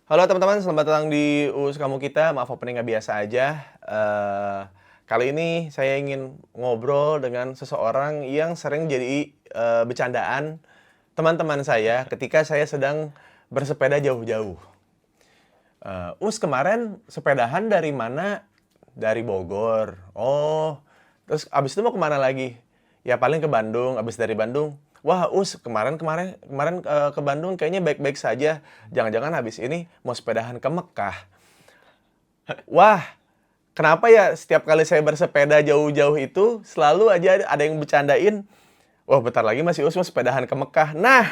Halo teman-teman, selamat datang di UUS Kamu Kita. Maaf opening nggak biasa aja. Kali ini saya ingin ngobrol dengan seseorang yang sering jadi bercandaan teman-teman saya ketika saya sedang bersepeda jauh-jauh. Us kemarin sepedahan dari mana? Dari Bogor. Oh, terus abis itu mau kemana lagi? Ya paling ke Bandung. Abis dari Bandung, wah Us kemarin ke Bandung kayaknya baik-baik saja. Jangan-jangan habis ini mau sepedahan ke Mekah. Wah, kenapa ya setiap kali saya bersepeda jauh-jauh itu selalu aja ada yang bercandain, wah bentar lagi masih Us mau sepedahan ke Mekah. Nah,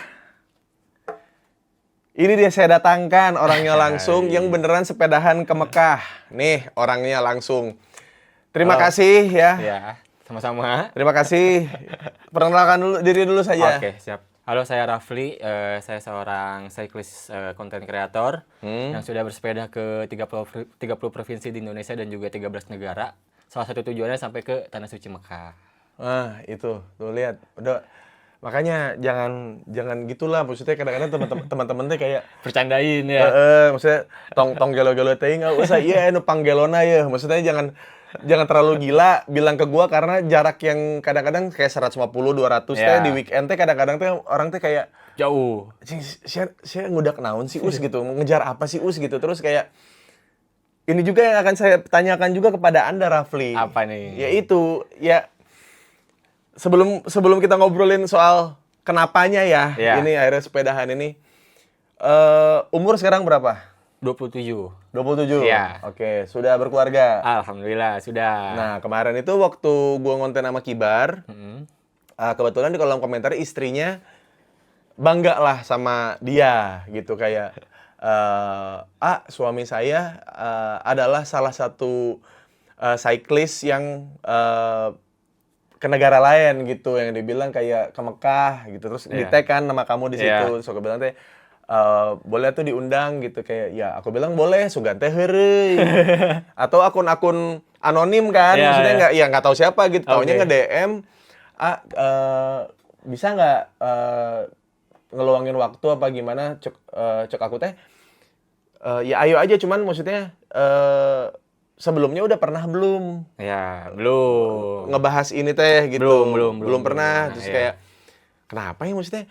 ini dia saya datangkan orangnya langsung yang beneran sepedahan ke Mekah. Nih orangnya langsung. Terima Halo. kasih ya. Ya, sama-sama. Terima kasih. Perkenalkan diri dulu saja. Oke, siap. Halo, saya Rafli. Saya seorang cyclist content creator yang sudah bersepeda ke 30 provinsi di Indonesia dan juga 13 negara. Salah satu tujuannya sampai ke Tanah Suci Mekah. Nah, itu. Tuh lihat. Udah. Makanya jangan gitulah. Maksudnya kadang-kadang teman-teman teh kayak Bercandain ya. maksudnya tong gelo-gelo teuing usah ieu nu panggelona ya. Maksudnya jangan terlalu gila bilang ke gua karena jarak yang kadang-kadang kayak 150 200 teh Ya. di weekend teh kadang-kadang teh orang teh kayak Jauh. saya ngudak naon sih Us gitu. Ngejar apa sih Us gitu. Terus kayak ini juga yang akan saya tanyakan juga kepada Anda Rafli. Apa nih? Yaitu ya sebelum kita ngobrolin soal kenapanya ya, Ya. ini akhirnya sepedahan ini. Umur sekarang berapa? 27. 27? Iya. Oke, sudah berkeluarga? Alhamdulillah, sudah. Nah, kemarin itu waktu gua ngonten sama Kibar, kebetulan di kolom komentar istrinya bangga lah sama dia gitu kayak suami saya adalah salah satu cyclist yang ke negara lain gitu yang dibilang kayak ke Mekah gitu terus Iya. di-tag kan nama kamu di situ Iya. terus aku bilang teh boleh tuh diundang gitu kayak ya aku bilang boleh sugan teh heureuy atau akun-akun anonim kan Iya, maksudnya iya. nggak tahu siapa gitu taunya Oke. nge-DM bisa nggak ngeluangin waktu apa gimana cek aku teh ya ayo aja cuman maksudnya sebelumnya udah pernah belum Ya, belum. ngebahas ini teh gitu Belum pernah pernah, terus ya. kayak kenapa ya maksudnya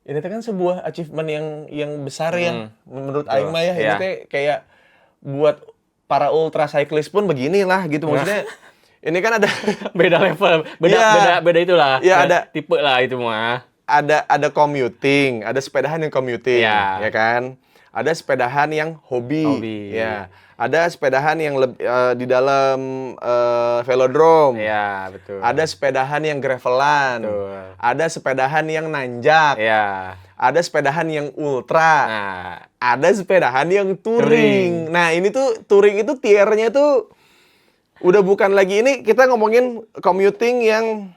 ini teh kan sebuah achievement yang besar ya menurut Betul, Aing mah ya ini iya. teh kayak buat para ultra cyclist pun beginilah gitu maksudnya ini kan ada Beda level, Iya. beda itulah. Iya, ada. Tipe lah itu mah. ada commuting, ada sepedahan yang commuting, Iya. ya kan? Ada sepedahan yang hobi, Hobi. ya. Ada sepedahan yang di dalam velodrome. Iya, betul. Ada sepedahan yang gravelan. Betul. Ada sepedahan yang nanjak. Iya. Ada sepedahan yang ultra. Nah, Ada sepedahan yang touring. Touring. Nah, ini tuh touring itu tiernya tuh udah bukan lagi ini kita ngomongin commuting yang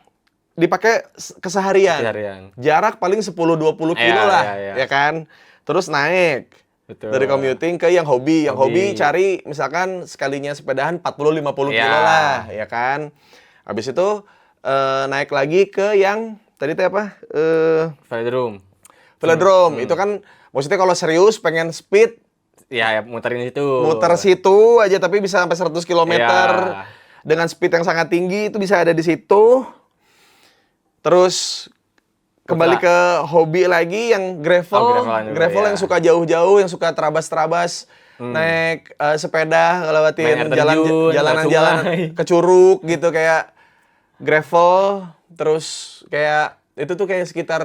dipakai keseharian. Keseharian. Jarak paling 10-20 kilo Iya, lah, iya, iya. ya kan? Terus naik. betul. Dari commuting ke yang hobi. Yang hobi Hobi. cari misalkan sekalinya sepedahan 40-50 Iya. kilo lah, ya kan? Habis itu naik lagi ke yang tadi teh apa? Velodrome. Velodrome. Itu kan maksudnya kalau serius pengen speed Ya, muterin situ. muter situ aja tapi bisa sampai 100 km Iya. dengan speed yang sangat tinggi itu bisa ada di situ. Terus kembali Ultra. ke hobi lagi yang gravel, Oh, gravelan juga, gravel ya. yang suka jauh-jauh, yang suka terabas-terabas, naik sepeda Main ngelewatin air terjun, jalanan-jalanan sungai. ke curug gitu kayak gravel, terus kayak itu tuh kayak sekitar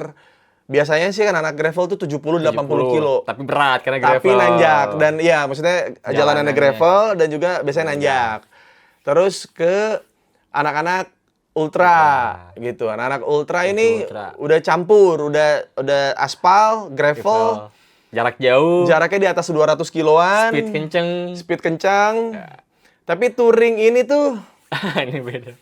biasanya sih kan anak gravel tuh 70-80 kilo. Tapi berat karena gravel. Tapi nanjak dan ya maksudnya jalanannya Jalanannya. gravel dan juga biasanya nanjak. Terus ke anak-anak ultra gitu. Anak-anak ultra ini ultra. udah campur, udah aspal, gravel, Jarak jauh. jaraknya di atas 200 kiloan. Speed kenceng. Speed kencang. Tapi touring ini tuh Ini beda.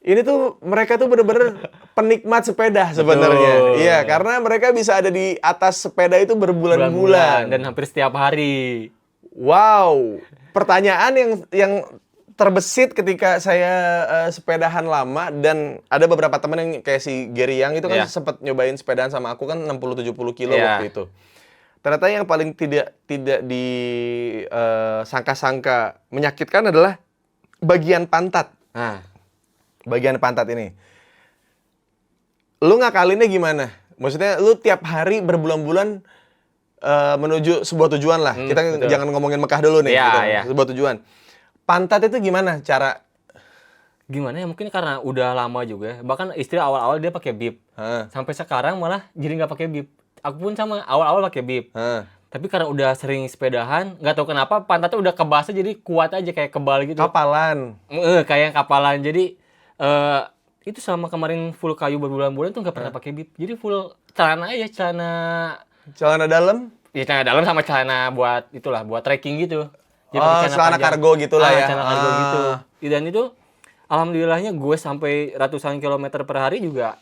ini tuh mereka tuh bener-bener penikmat sepeda sebenarnya. Betul. Iya, karena mereka bisa ada di atas sepeda itu berbulan-bulan. Bulan-bulan dan hampir setiap hari. Wow, pertanyaan yang terbesit ketika saya sepedahan lama dan ada beberapa teman yang kayak si Gary Yang itu kan Iya. sempat nyobain sepedaan sama aku kan 60-70 kilo Iya. waktu itu. ternyata yang paling tidak disangka-sangka menyakitkan adalah bagian pantat. Nah, Bagian pantat ini. Lu ngakalinnya gimana? Maksudnya lu tiap hari berbulan-bulan menuju sebuah tujuan lah. Kita betul. jangan ngomongin Mekah dulu nih. Iya, gitu. iya. Sebuah tujuan. Pantat itu gimana cara? gimana ya, mungkin karena udah lama juga. Bahkan istri awal-awal dia pakai bib. Hah, Sampai sekarang malah jadi nggak pakai bib. Aku pun sama, awal-awal pakai bib. hah. Tapi karena udah sering sepedahan, nggak tahu kenapa pantatnya udah kebasah jadi kuat aja kayak kebal gitu. Kapalan. Kayak kapalan. Jadi itu selama kemarin full kayu berbulan-bulan tuh nggak pernah pakai bib. Jadi full celana aja, Celana dalam? ya celana dalam sama celana buat itulah, buat trekking gitu. Jadi pakai Celana panjang. kargo gitulah ya. Celana kargo gitu. Dan itu alhamdulillahnya gue sampai ratusan kilometer per hari juga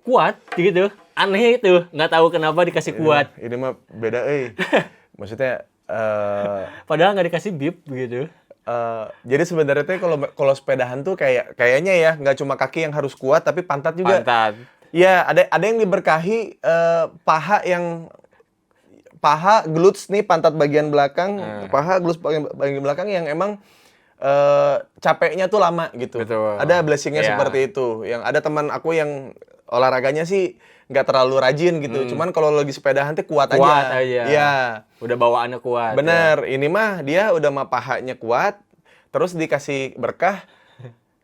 kuat gitu. Aneh itu, nggak tahu kenapa dikasih kuat. Ini mah beda, Maksudnya, Padahal nggak dikasih bib gitu. jadi sebenarnya tuh kalau sepedahan tuh kayaknya ya nggak cuma kaki yang harus kuat, tapi pantat juga. Pantat. Ya, ada yang diberkahi paha, glutes nih, pantat bagian belakang, paha, glutes bagian belakang yang emang capeknya tuh lama gitu. Betul. Ada blessingnya Iya. seperti itu. Yang ada teman aku yang olahraganya sih nggak terlalu rajin gitu. Cuman kalau lagi sepedahan tuh kuat Kuat aja. Iya. Udah bawaannya kuat. Bener. Ini mah dia udah mah pahanya kuat, terus dikasih berkah,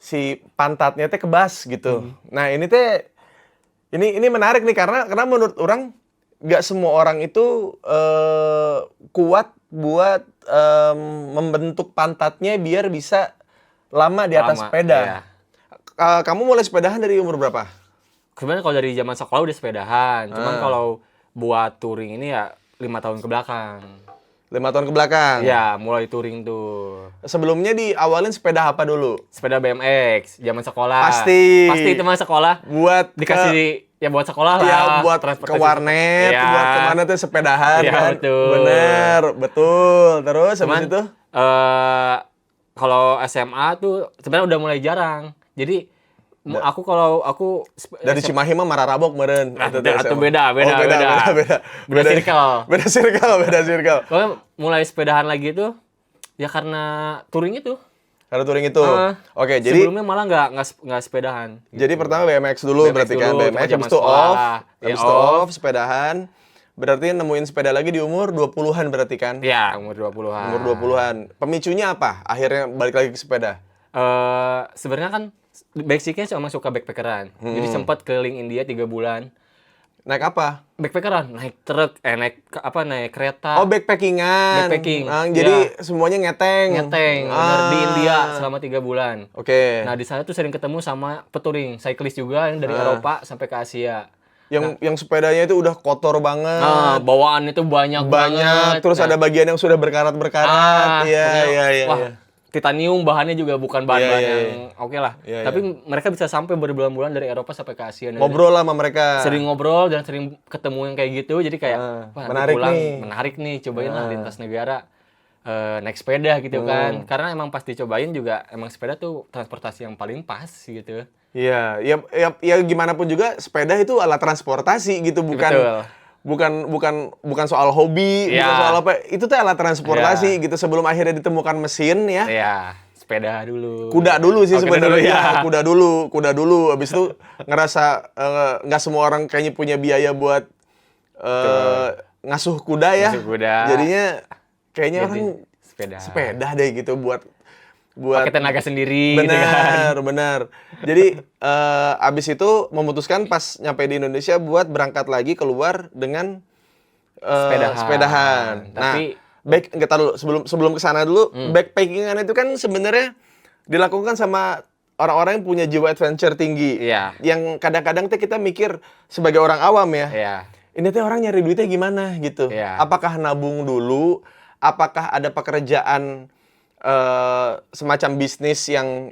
si pantatnya teh kebas gitu. Nah ini menarik nih karena menurut orang nggak semua orang itu kuat buat membentuk pantatnya biar bisa lama di atas Lama, sepeda. iya. Kamu mulai sepedahan dari umur berapa? Sebenarnya kalau dari zaman sekolah udah sepedahan. Cuman kalau buat touring ini ya 5 tahun ke belakang. 5 tahun ke belakang. Ya, mulai touring tuh. Sebelumnya diawalin sepeda apa dulu? Sepeda BMX, zaman sekolah. Pasti. Pasti teman sekolah. Buat Dikasih, ya buat sekolah lah. ya buat ke transportasi. warnet, Ya. buat kemana tuh sepedahan Iya, kan? betul. Bener, betul. Terus Cuman habis itu? kalau SMA tuh sebenarnya udah mulai jarang. Jadi aku kalau Dari Cimahi mah Mararabok meren. Atau tuh atau SMA. beda. Beda circle. Beda circle. Kalau mulai sepedahan lagi tuh ya karena touring itu. Karena touring itu. Oke, jadi Sebelumnya malah nggak sepedahan. jadi pertama BMX dulu BMX berarti kan. dulu, BMX zaman habis itu sekolah. off. Ya, Habis itu off sepedahan. Berarti nemuin sepeda lagi di umur 20-an berarti kan? Ya, umur 20-an. Umur 20-an. Pemicunya apa? Akhirnya balik lagi ke sepeda. Sebenarnya kan basicnya cuma suka backpackeran. Jadi sempat keliling India 3 bulan. Naik apa? Backpackeran, naik truk, naik kereta. Oh, backpackingan. Backpacking. Jadi semuanya ngeteng. Bener, di India selama 3 bulan. Oke. Nah, di sana tuh sering ketemu sama peturing, cyclist juga yang dari Eropa sampai ke Asia. Yang sepedanya itu udah kotor banget. Nah, bawaan itu banyak banget. Terus Nah, ada bagian yang sudah berkarat-berkarat. Iya, pokoknya, iya. wah, titanium bahannya juga bukan bahan-bahan Iya, iya, yang oke lah. Iya, Tapi mereka bisa sampai berbulan-bulan dari Eropa sampai ke Asia. Ngobrol lah sama mereka. Sering ngobrol dan sering ketemu yang kayak gitu. Jadi kayak, wah, nanti menarik pulang, nih. menarik nih. Cobain lah lintas negara. Naik sepeda gitu kan. Karena emang pas dicobain juga, emang sepeda tuh transportasi yang paling pas gitu. Iya, ya gimana pun juga sepeda itu alat transportasi gitu, Betul. bukan soal hobi, Iya. bukan soal apa. Itu tuh alat transportasi gitu sebelum akhirnya ditemukan mesin ya. Iya, sepeda dulu. Kuda dulu sih Oh, kuda sebenarnya. dulu, ya. Kuda dulu. Habis itu ngerasa nggak semua orang kayaknya punya biaya buat ngasuh kuda ya. Ngasuh kuda. Jadinya kayaknya Jadi, orang sepeda deh gitu buat pakai tenaga sendiri gitu kan. benar. Jadi abis itu memutuskan pas nyampe di Indonesia buat berangkat lagi keluar dengan sepedahan. Tapi Nggak tahu sebelum kesana dulu, backpackingan itu kan sebenarnya dilakukan sama orang-orang yang punya jiwa adventure tinggi. Iya. Yang kadang-kadang tuh kita mikir sebagai orang awam ya. Iya. Ini tuh orang nyari duitnya gimana gitu. Iya. Apakah nabung dulu? Apakah ada pekerjaan semacam bisnis yang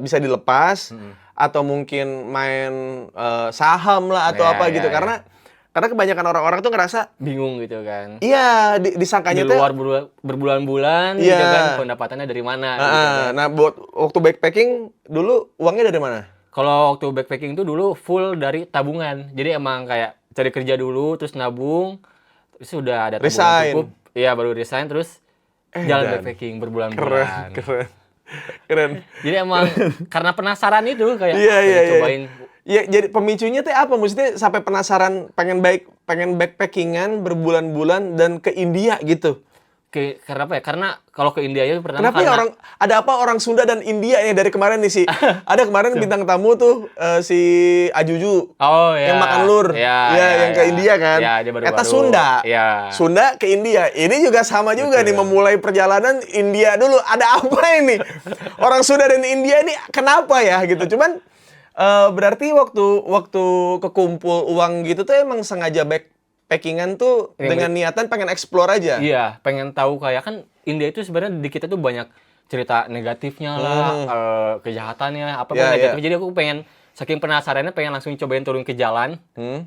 bisa dilepas atau mungkin main saham lah atau Iya, apa iya, gitu. iya. Karena kebanyakan orang-orang tuh ngerasa Bingung gitu kan. iya Di disangkanya tuh luar berbulan-bulan gitu Iya. kan, pendapatannya dari mana gitu kan. nah buat waktu backpacking dulu uangnya dari mana? Kalau waktu backpacking itu dulu full dari tabungan. Jadi emang kayak cari kerja dulu, terus nabung, terus udah ada tabungan Resign. cukup, iya baru resign, terus jalan Dan. backpacking Keren, berbulan-bulan. keren, keren. Jadi emang karena penasaran itu kayak Iya, iya, iya. cobain. Ya, jadi pemicunya teh apa? Maksudnya sampai penasaran pengen backpackingan berbulan-bulan dan ke India gitu. Karena apa ya? Karena kalau ke India itu pertama Kenapa ya karena ada apa orang Sunda dan India ya dari kemarin nih ada kemarin bintang tamu tuh si Ajuju oh ya yang makan lur, ya, ya yang ke ya. India kan. Ya, dia baru-baru. Eta Sunda, Ya. Sunda ke India. Ini juga sama juga nih Betul. memulai perjalanan India dulu. Ada apa ini? Orang Sunda dan India ini kenapa ya gitu? Cuman berarti waktu kekumpul uang gitu tuh emang sengaja backpackingan tuh dengan niatan pengen explore aja. Iya, pengen tahu kayak kan India itu sebenarnya di kita tuh banyak cerita negatifnya lah, kejahatannya, apa Iya, negatif. iya. Jadi aku pengen saking penasarannya pengen langsung cobain turun ke jalan.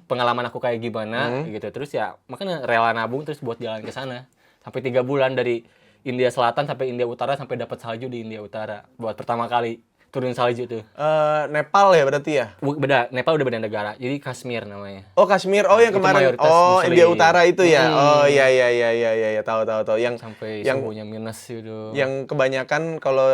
Pengalaman aku kayak gimana gitu. Terus ya makanya rela nabung terus buat jalan ke sana. Sampai 3 bulan dari India Selatan sampai India Utara sampai dapat salju di India Utara buat pertama kali turun salju tuh. Nepal ya berarti ya? Beda, Nepal udah beda negara. Jadi Kashmir namanya. Oh, Kashmir. Oh, yang Itu kemarin. mayoritas Oh, Muslim. India Utara itu ya. Oh, iya iya iya iya iya, tahu. Yang Sampai yang suhunya minus gitu. yang kebanyakan kalau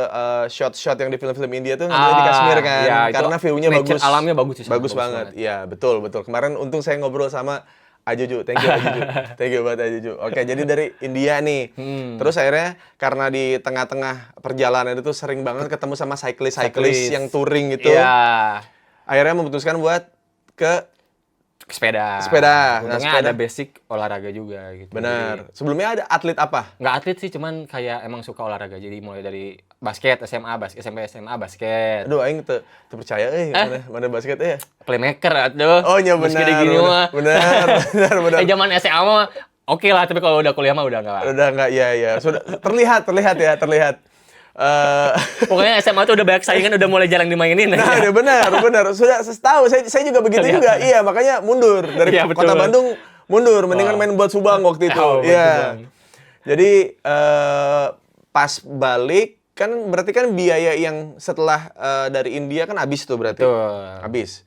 shot-shot yang di film-film India tuh ngambilnya di Kashmir kan. ya, itu Karena view-nya nature bagus. alamnya bagus di sana, Bagus bagus banget. banget. Iya, betul. Kemarin untung saya ngobrol sama Ajuju. Thank you Ajuju. Thank you banget Ajuju. Oke, jadi dari India nih. Terus akhirnya karena di tengah-tengah perjalanan itu sering banget ketemu sama cyclist Cyclist. yang touring gitu. Iya. Akhirnya memutuskan buat ke Sepeda. Sepeda. Nah, Untungnya sepeda. ada basic olahraga juga gitu. Benar. Sebelumnya ada atlet apa? Nggak atlet sih, cuman kayak emang suka olahraga. Jadi mulai dari basket, SMA, SMP, SMA, basket. Aduh, aing terpercaya mana basket Playmaker atuh. Oh, iya Meski benar. di gini mah. Benar. Zaman SMA mah oke lah, tapi kalau udah kuliah mah udah nggak. Udah enggak ya. Sudah terlihat. Pokoknya SMA tuh udah banyak saingan, udah mulai jarang dimainin. Nah, udah benar. Sudah setahu saya juga begitu juga. Iya, makanya mundur dari Iya, Kota betul. Bandung mundur, mendingan main buat Subang waktu itu. Oh, buat Iya. Subang. Jadi pas balik kan berarti kan biaya yang setelah dari India kan habis tuh berarti. Betul. Habis.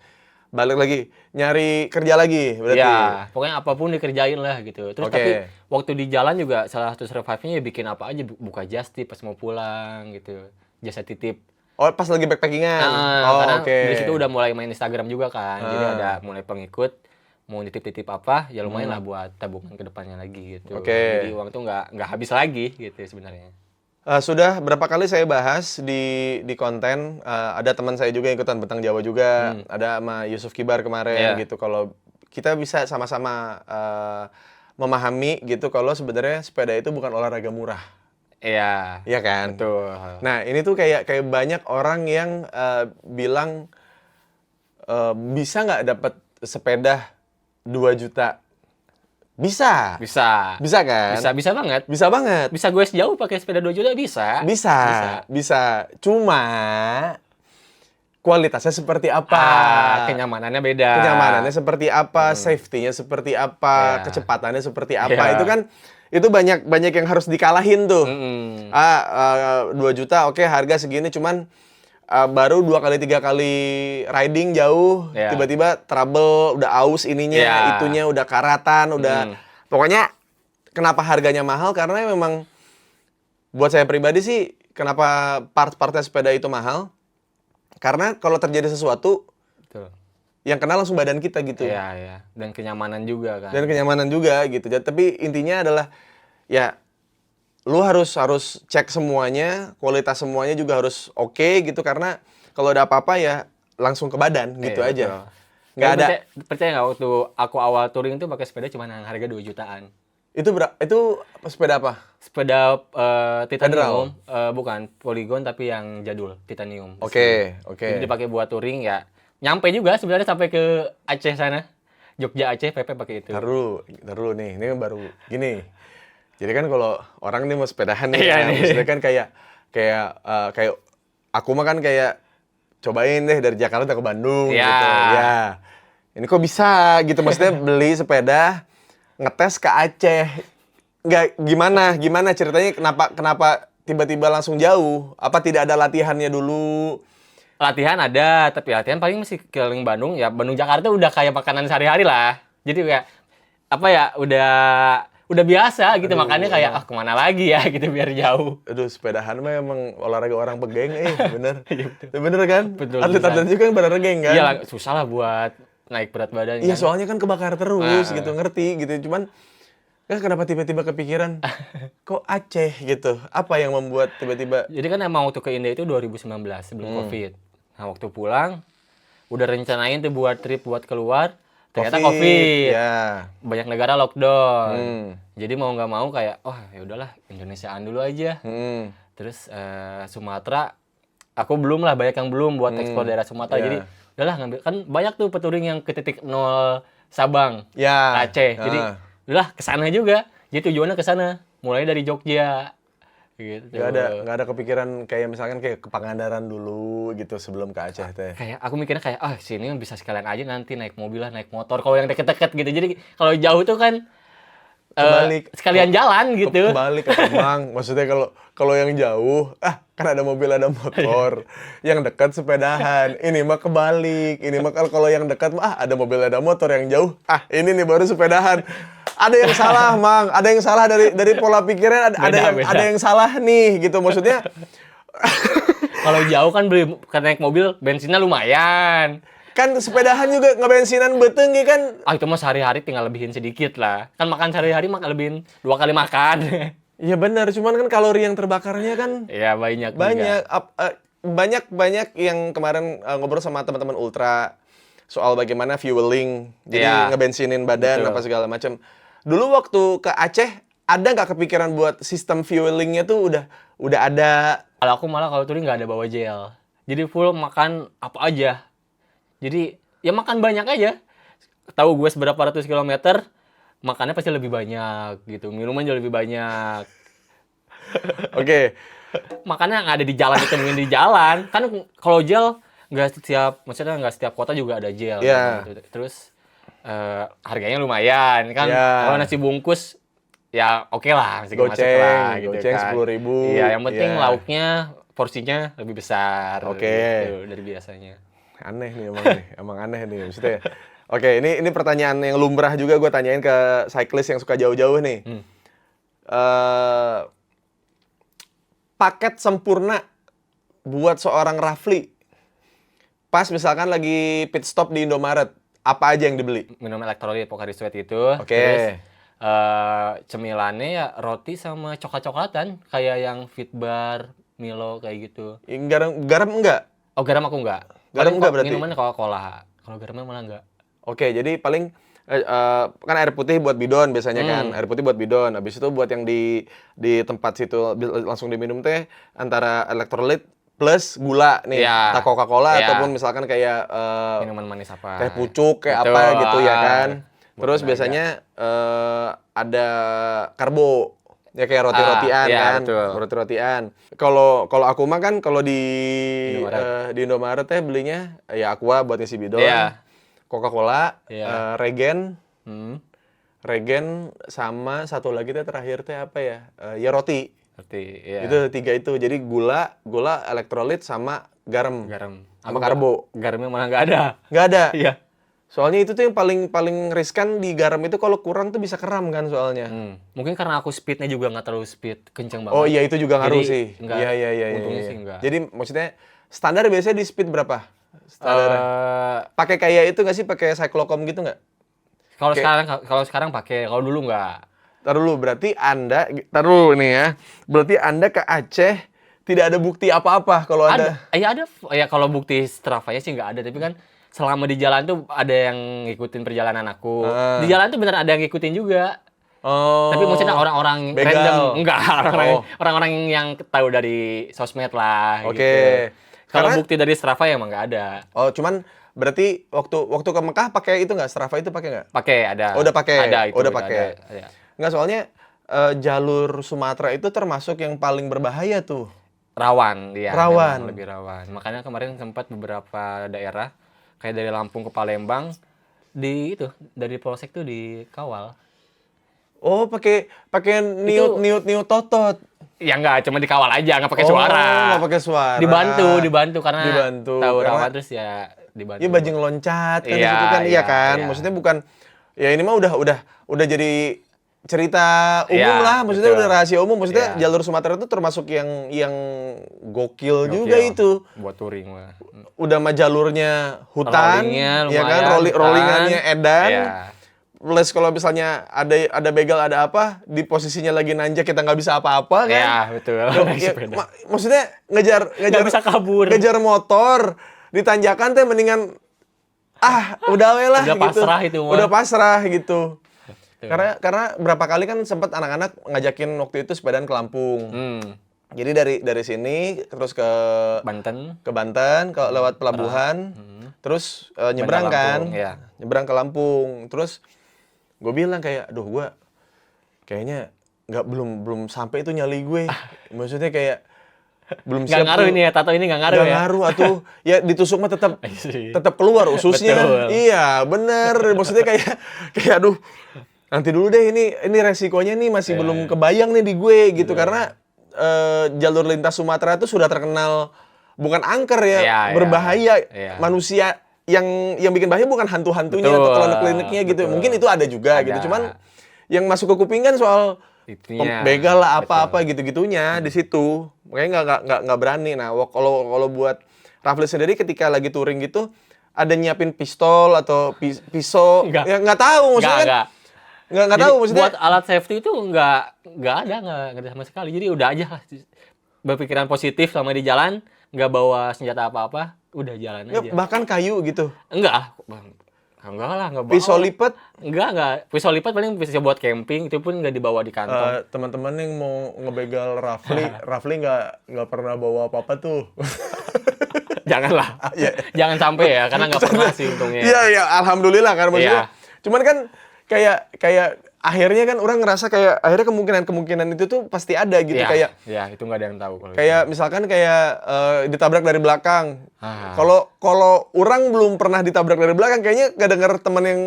Balik lagi, nyari kerja lagi berarti. Ya, pokoknya apapun dikerjain lah gitu. Terus Oke. tapi waktu di jalan juga salah satu survive-nya ya bikin apa aja, buka just tip pas mau pulang gitu. Jasa titip. Oh, pas lagi backpackingan. Oh, Karena oke. dari situ udah mulai main Instagram juga kan. Jadi ada mulai pengikut mau nitip-titip apa, ya lumayan lah buat tabungan ke depannya lagi gitu. Oke. Jadi uang tuh nggak habis lagi gitu sebenarnya. Sudah berapa kali saya bahas di konten, ada teman saya juga yang ikutan Bentang Jawa juga, ada sama Yusuf Kibar kemarin Iya. gitu. Kalau kita bisa sama-sama memahami gitu kalau sebenarnya sepeda itu bukan olahraga murah, Iya. ya kan? Betul. Nah, ini tuh kayak banyak orang yang bilang bisa nggak dapat sepeda 2 juta? Bisa. Bisa. Bisa kan? Bisa banget. Bisa banget. Bisa gue sejauh pakai sepeda 2 juta bisa. Bisa. Cuma kualitasnya seperti apa? Kenyamanannya beda. Kenyamanannya seperti apa? Safety-nya seperti apa? Ya. Kecepatannya seperti apa? Ya. Itu banyak yang harus dikalahin tuh. 2 juta oke, harga segini cuman baru 2 kali 3 kali riding jauh, Ya. tiba-tiba trouble, udah aus ininya, Ya. itunya udah karatan, udah pokoknya kenapa harganya mahal karena memang buat saya pribadi sih kenapa part-partnya sepeda itu mahal? Karena kalau terjadi sesuatu Betul. yang kena langsung badan kita gitu. Iya. Dan kenyamanan juga kan. Dan kenyamanan juga gitu. Tapi intinya adalah ya lu harus cek semuanya, kualitas semuanya juga harus oke gitu karena kalau ada apa-apa ya langsung ke badan gitu Iya, aja. betul. Nggak ada. Percaya nggak waktu aku awal touring tuh pakai sepeda cuma yang harga 2 jutaan. Itu sepeda apa? Sepeda Federal? titanium, bukan Polygon tapi yang jadul titanium. Oke. Jadi dipakai buat touring ya. Nyampe juga sebenarnya sampai ke Aceh sana. Jogja Aceh PP pakai itu. Ntar dulu nih, ini kan baru gini. Jadi kan kalau orang nih mau sepedahan nih, Iya, ya, nih. maksudnya kan kayak aku mah kan kayak cobain deh dari Jakarta ke Bandung Iya. gitu. Ya. Ini kok bisa gitu maksudnya beli sepeda ngetes ke Aceh. Nggak gimana ceritanya kenapa tiba-tiba langsung jauh? Apa tidak ada latihannya dulu? Latihan ada, tapi latihan paling masih keliling Bandung. Ya Bandung Jakarta udah kayak makanan sehari-hari lah. Jadi kayak apa ya, udah biasa gitu, makanya kayak kemana lagi ya gitu biar jauh. Aduh, sepedahan mah emang olahraga orang pegeng, bener. Iya, betul. Bener kan? Betul, Atlet-atlet juga kan pada regeng kan? Iya, susah lah buat naik berat badan Iya, kan. soalnya kan kebakar terus gitu, ngerti gitu. Cuman kenapa tiba-tiba kepikiran kok Aceh gitu? Apa yang membuat tiba-tiba Jadi kan emang waktu ke India itu 2019 sebelum Covid. Nah, waktu pulang udah rencanain tuh buat trip buat keluar, ternyata Covid. Ya. Banyak negara lockdown. Hmm. Jadi mau nggak mau kayak ya udahlah Indonesiaan dulu aja. Hmm. Terus Sumatera aku belum lah, banyak yang belum buat ekspor daerah Sumatera. Ya. Jadi udahlah ngambil, kan banyak tuh petouring yang ke titik nol Sabang, Ya. Aceh. Jadi udahlah ke sana juga. Jadi tujuannya ke sana. Mulai dari Jogja. Gitu. Nggak ada kepikiran kayak misalkan kayak ke Pangandaran dulu gitu sebelum ke Aceh teh. Kayak aku mikirnya kayak sini bisa sekalian aja nanti naik mobil lah, naik motor kalau yang deket-deket gitu. Jadi kalau jauh tuh kan Kebalik. sekalian jalan gitu. Kebalik ke Kemang. Maksudnya kalau yang jauh, kan ada mobil ada motor. Yang dekat sepedahan. Ini mah kebalik. Ini mah kalau yang dekat mah ada mobil ada motor, yang jauh. Ini nih baru sepedahan. Ada yang salah, Mang. Ada yang salah dari pola pikirnya, Beda. ada yang salah nih gitu. Maksudnya Kalau jauh kan naik mobil bensinnya lumayan. kan sepedahan juga ngebensinan beteng ya kan. Itu mah sehari-hari tinggal lebihin sedikit lah. Kan makan sehari-hari lebihin 2 kali makan. Iya benar, cuman kan kalori yang terbakarnya kan Iya, banyak juga. banyak yang kemarin ngobrol sama teman-teman ultra soal bagaimana fueling, jadi Iya. ngebensinin badan. Betul. Apa segala macam. Dulu waktu ke Aceh ada nggak kepikiran buat sistem fuelingnya tuh udah ada? Kalau aku malah kalau touring nggak ada bawa gel. Jadi full makan apa aja. Jadi ya makan banyak aja. Tahu gue seberapa ratus kilometer, makannya pasti lebih banyak gitu. Minuman juga lebih banyak. Oke. Makannya nggak ada di jalan, ditemuin di jalan. Kan kalau gel maksudnya nggak setiap kota juga ada gel. Iya. Gitu. Terus harganya lumayan kan. Iya. Kalau nasi bungkus ya oke lah, masih masuk Goceng, lah gitu goceng kan. 10.000. Iya, yang penting Iya. lauknya porsinya lebih besar. Oke. Gitu, dari biasanya. Aneh nih emang nih, emang aneh nih maksudnya. Oke, ini pertanyaan yang lumrah juga gue tanyain ke cyclist yang suka jauh-jauh nih. Paket sempurna buat seorang Rafli. Pas misalkan lagi pit stop di Indomaret, apa aja yang dibeli? Minum elektrolit Pocari Sweat itu. Oke. Terus cemilannya ya roti sama coklat-coklatan kayak yang Fitbar, Milo kayak gitu. Garam enggak? Oh, garam aku enggak. Garam Paling enggak berarti? Minumannya Coca-Cola. Kalau garamnya malah enggak. Oke, jadi paling kan air putih buat bidon biasanya kan. Air putih buat bidon. Habis itu buat yang di tempat situ langsung diminum teh antara elektrolit plus gula nih. Iya. Entah Coca-Cola Iya. ataupun misalkan kayak Minuman manis apa? teh pucuk kayak Betul. apa gitu ya kan. Terus Buat biasanya ada karbo. Ya kayak roti-rotian iya, kan. betul. Roti-rotian. Kalau aku mah kan kalau di Indomaret. di Indomaret teh belinya ya Aqua buat ngisi bidon. Iya. Coca-Cola, Iya. Regen, Hmm, Regen sama satu lagi teh terakhir teh apa ya? Ya roti. Roti, iya. Itu 3 itu. Jadi gula, elektrolit sama garam. Garam. Sama karbo. Garamnya malah nggak ada. Nggak ada. Iya. Soalnya itu tuh yang paling riskan di garam itu kalau kurang tuh bisa keram kan soalnya. Mungkin karena aku speednya juga nggak terlalu speed kenceng banget. Oh iya itu juga ngaruh Jadi, sih. nggak, Iya. untungnya sih nggak. Jadi maksudnya standar biasanya di speed berapa? Standar. Pakai kayak itu nggak sih? Pakai cyclocom gitu nggak? Kalau sekarang pakai, kalau dulu nggak. Taruh dulu, berarti Anda, taruh nih ya. Berarti Anda ke Aceh tidak ada bukti apa-apa kalau Anda. Ada. Ya kalau bukti Strava-nya sih nggak ada, tapi kan selama di jalan tuh ada yang ngikutin perjalanan aku. Di jalan tuh benar ada yang ngikutin juga. Oh. Tapi maksudnya orang-orang begal. random, enggak, orang-orang yang tahu dari sosmed lah Oke. gitu. Kalau Karena- bukti dari Strava ya emang nggak ada. Oh, cuman berarti waktu ke Mekah pakai itu nggak? Strava itu pakai nggak? Pakai, ada. Oh, udah pakai? Ada itu. Oh, udah pakai. Ada. Nggak, soalnya jalur Sumatera itu termasuk yang paling berbahaya tuh. Rawan dia. Rawan. Memang lebih rawan. Makanya kemarin sempat beberapa daerah kayak dari Lampung ke Palembang dari Polsek tuh dikawal. Oh, pakai niut totot. Ya enggak, cuma dikawal aja, nggak pakai Oh, suara. nggak pakai suara. Dibantu karena Dibantu, tahu karena- rawan terus ya dibantu. Iya bajing loncat kan Iya, itu kan iya iya, kan. iya. Maksudnya bukan ya ini mah udah jadi cerita umum Iya, lah, maksudnya betul. udah rahasia umum, maksudnya Iya. jalur Sumatera itu termasuk yang gokil juga Gokil. itu. Buat touring mah. Udah mah jalurnya hutan, Rollingnya ya kan, lumayan, hutan. rollingannya edan. Iya. Plus kalau misalnya ada begal ada apa, di posisinya lagi nanjak kita nggak bisa apa-apa kan. Iya, betul. Naik Ya, sepeda. maksudnya ngejar Nggak bisa kabur. ngejar motor di tanjakan teh mendingan udah we lah Udah gitu. pasrah itu mah. Udah pasrah gitu. Betul. Karena berapa kali kan sempat anak-anak ngajakin waktu itu sepedaan ke Lampung. Jadi dari sini terus ke Banten. Banten, kalau lewat pelabuhan, terus nyebrang Bandar kan, Lampung, iya. nyebrang ke Lampung. Terus gue bilang kayak, aduh gue kayaknya belum sampai itu nyali gue. Maksudnya kayak belum Nggak siap ngaruh tuh. ini ya, tato ini nggak ngaruh Nggak ya. ngaruh atuh. Ya ditusuk mah tetap Iya. tetap keluar ususnya. Betul. Iya, bener. Maksudnya kayak aduh, nanti dulu deh ini resikonya nih masih belum kebayang nih di gue gitu karena jalur lintas Sumatera itu sudah terkenal bukan angker ya, Iya, berbahaya. iya. Manusia yang bikin bahaya bukan hantu-hantunya Betul, atau klinik-kliniknya gitu. betul. Mungkin itu ada juga Ada. gitu. Cuman yang masuk ke kuping kan soal Itunya. begal lah apa-apa gitu-gitunya di situ. Makanya nggak berani. Nah, kalau buat Rafli sendiri ketika lagi touring gitu ada nyiapin pistol atau pisau? Nggak. Ya nggak tahu maksudnya kan. Nggak Jadi tahu maksudnya. buat alat safety itu nggak ada sama sekali. Jadi udah aja lah berpikiran positif sama di jalan, nggak bawa senjata apa-apa, udah jalan aja. Bahkan kayu gitu. Enggak, Bang. Enggak lah, nggak bawa. Pisau lipat. Enggak. Pisau lipat paling bisa buat camping, itu pun nggak dibawa di kantong. Teman-teman yang mau ngebegal Rafli nggak pernah bawa apa-apa tuh. Janganlah. Iya. Jangan sampai ya, karena nggak pernah sih untungnya. Iya, alhamdulillah kan maksudnya. Iya. Cuman kan kayak akhirnya kan orang ngerasa kayak akhirnya kemungkinan itu tuh pasti ada gitu Iya, kayak iya, itu nggak ada yang tahu kalau kayak misalkan kayak ditabrak dari belakang. Ah. Kalau orang belum pernah ditabrak dari belakang, kayaknya gak denger temen yang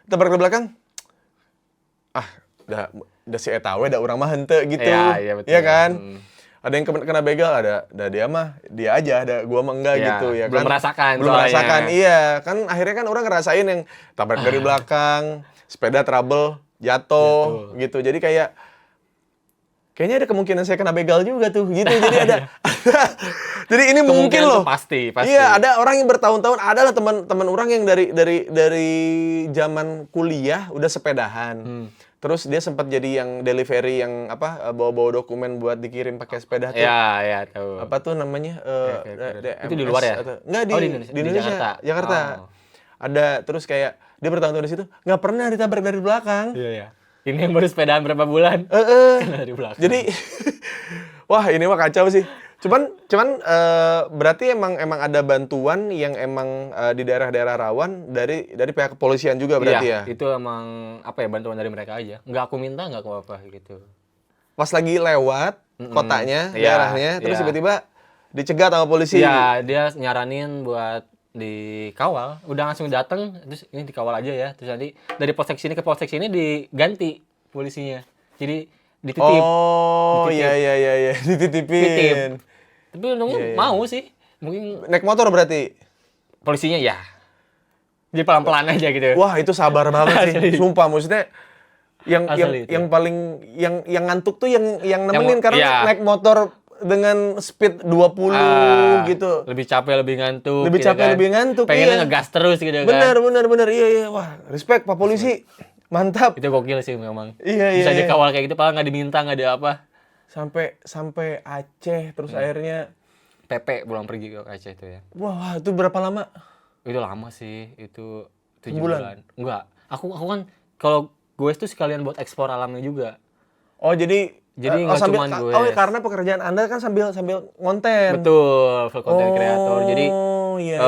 tabrak dari belakang. Udah si eta we da urang mah henteu gitu. Iya, betul. Iya kan? Ada yang kena begal, ada dia mah dia aja, ada gua mah enggak Iya, gitu ya belum kan. merasakan Belum soalnya. merasakan. Iya, kan akhirnya kan orang ngerasain yang tabrak dari belakang, sepeda trouble, jatuh gitu. Jadi kayaknya ada kemungkinan saya kena begal juga tuh gitu. Jadi ada jadi ini mungkin Kemungkinan loh. tuh pasti. Iya, ada orang yang bertahun-tahun, adalah teman-teman orang yang dari zaman kuliah udah sepedahan. Terus dia sempat jadi yang delivery yang bawa-bawa dokumen buat dikirim pakai sepeda tuh. Iya, tahu. Apa tuh namanya? Itu di luar ya? Enggak, Oh, di di Indonesia. Jakarta. Jakarta. Oh. Ada, terus kayak dia bertahun-tahun di situ nggak pernah ditabrak dari belakang. Iya. Ini yang baru sepedaan berapa bulan? Kena dari belakang. Jadi wah, ini mah kacau sih. Cuman berarti emang ada bantuan yang emang di daerah-daerah rawan dari pihak kepolisian juga berarti iya, ya. itu emang bantuan dari mereka aja. Nggak aku minta, nggak aku apa gitu. Pas lagi lewat kotanya, Iya, daerahnya, terus iya. tiba-tiba dicegat sama polisi. Iya, dia nyaranin buat dikawal. Udah langsung datang, terus ini dikawal aja ya. Terus nanti dari polsek sini ke polsek sini diganti polisinya. Jadi dititip. Oh, Dititip. iya, dititipin. Tapi untungnya mau sih. Mungkin Naik motor berarti. polisinya ya. Jadi pelan-pelan aja gitu. Wah, itu sabar banget sih. Asli. Sumpah, maksudnya Asli itu. yang paling yang ngantuk tuh yang nemenin karena iya. naik motor dengan speed 20 gitu. Lebih capek, lebih ngantuk. Lebih gitu capek, kan. lebih ngantuk, Pengennya iya. ngegas terus gitu kan. Bener. Iya. Wah, respect Pak Polisi. Mantap. Itu gokil sih memang. Iya. Bisa dikawal kayak gitu, padahal nggak diminta, nggak ada apa. Sampai Aceh, terus akhirnya PP pulang pergi ke Aceh itu ya. wah, itu berapa lama? Itu lama sih, itu 7 Sebulan? bulan. Enggak. Aku kan kalau gue itu sekalian buat ekspor alamnya juga. Oh, jadi Nggak cuman gue. Oh, ya, karena pekerjaan Anda kan sambil ngonten. Betul, full content creator. Jadi iya.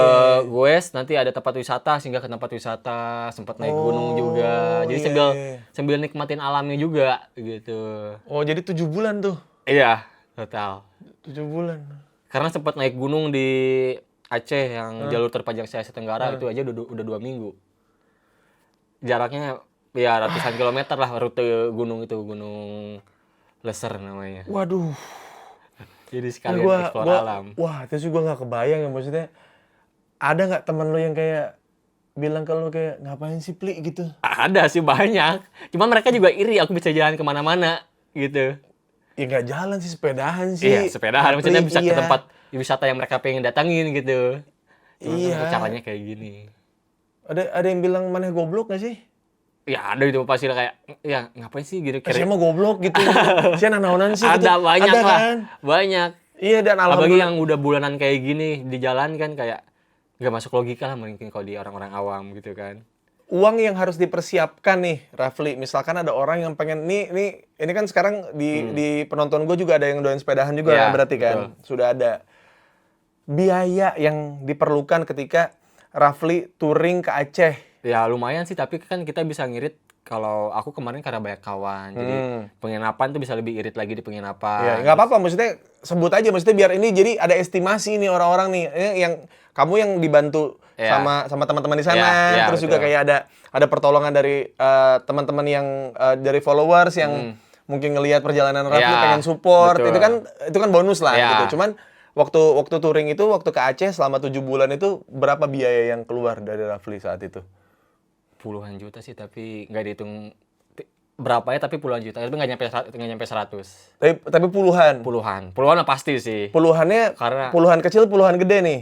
gue nanti ada tempat wisata, singgah ke tempat wisata, sempat naik gunung juga. Jadi iya. sambil nikmatin alamnya juga gitu. Oh, jadi 7 bulan tuh. Iya, total. 7 bulan. Karena sempat naik gunung di Aceh yang jalur terpanjang se Asia Tenggara itu aja udah 2 minggu. Jaraknya ya ratusan kilometer lah rute gunung itu, Gunung Leser namanya. Waduh. Jadi sekalian eksplor alam. Wah, itu sih gue nggak kebayang ya, maksudnya ada nggak teman lo yang kayak bilang ke lu kayak ngapain sih Pli gitu? Ada sih banyak. Cuma mereka juga iri aku bisa jalan kemana-mana gitu. Ya nggak jalan sih, sepedahan sih. Iya, sepedahan maksudnya Rapli, bisa ke iya. tempat wisata yang mereka pengen datangin gitu. Cuma Iya. kan caranya kayak gini. Ada yang bilang mana goblok nggak sih? Ya ada itu pasti kayak ya ngapain sih gitu Saya mau goblok gitu. Saya naonan sih gitu. Ada banyak Ada lah. kan? Banyak. Iya, dan Apalagi alhamdulillah yang udah bulanan kayak gini di jalan kan kayak nggak masuk logika lah mungkin kalau di orang-orang awam gitu kan. uang yang harus dipersiapkan nih, Rafli. Misalkan ada orang yang pengen ini kan sekarang di penonton gue juga ada yang doyan sepedahan juga Iya, kan, berarti kan betul. sudah ada biaya yang diperlukan ketika Rafli touring ke Aceh. Ya lumayan sih tapi kan kita bisa ngirit kalau aku kemarin karena banyak kawan. Jadi penginapan tuh bisa lebih irit lagi di penginapan. Ya, nggak apa-apa, maksudnya sebut aja, maksudnya biar ini jadi ada estimasi nih orang-orang nih. Ini yang kamu yang dibantu Iya. sama teman-teman di sana, Iya, terus juga betul. kayak ada pertolongan dari teman-teman yang dari followers yang mungkin ngelihat perjalanan Rafli Iya, pengen support. betul. Itu kan bonus lah Iya. gitu. Cuman waktu touring itu, waktu ke Aceh selama 7 bulan itu berapa biaya yang keluar dari Rafli saat itu? Puluhan juta sih tapi nggak dihitung berapa ya tapi puluhan juta. Tapi nggak nyampe 100. Tapi puluhan. Puluhan mah pasti sih. Puluhannya Karena- puluhan kecil, puluhan gede nih.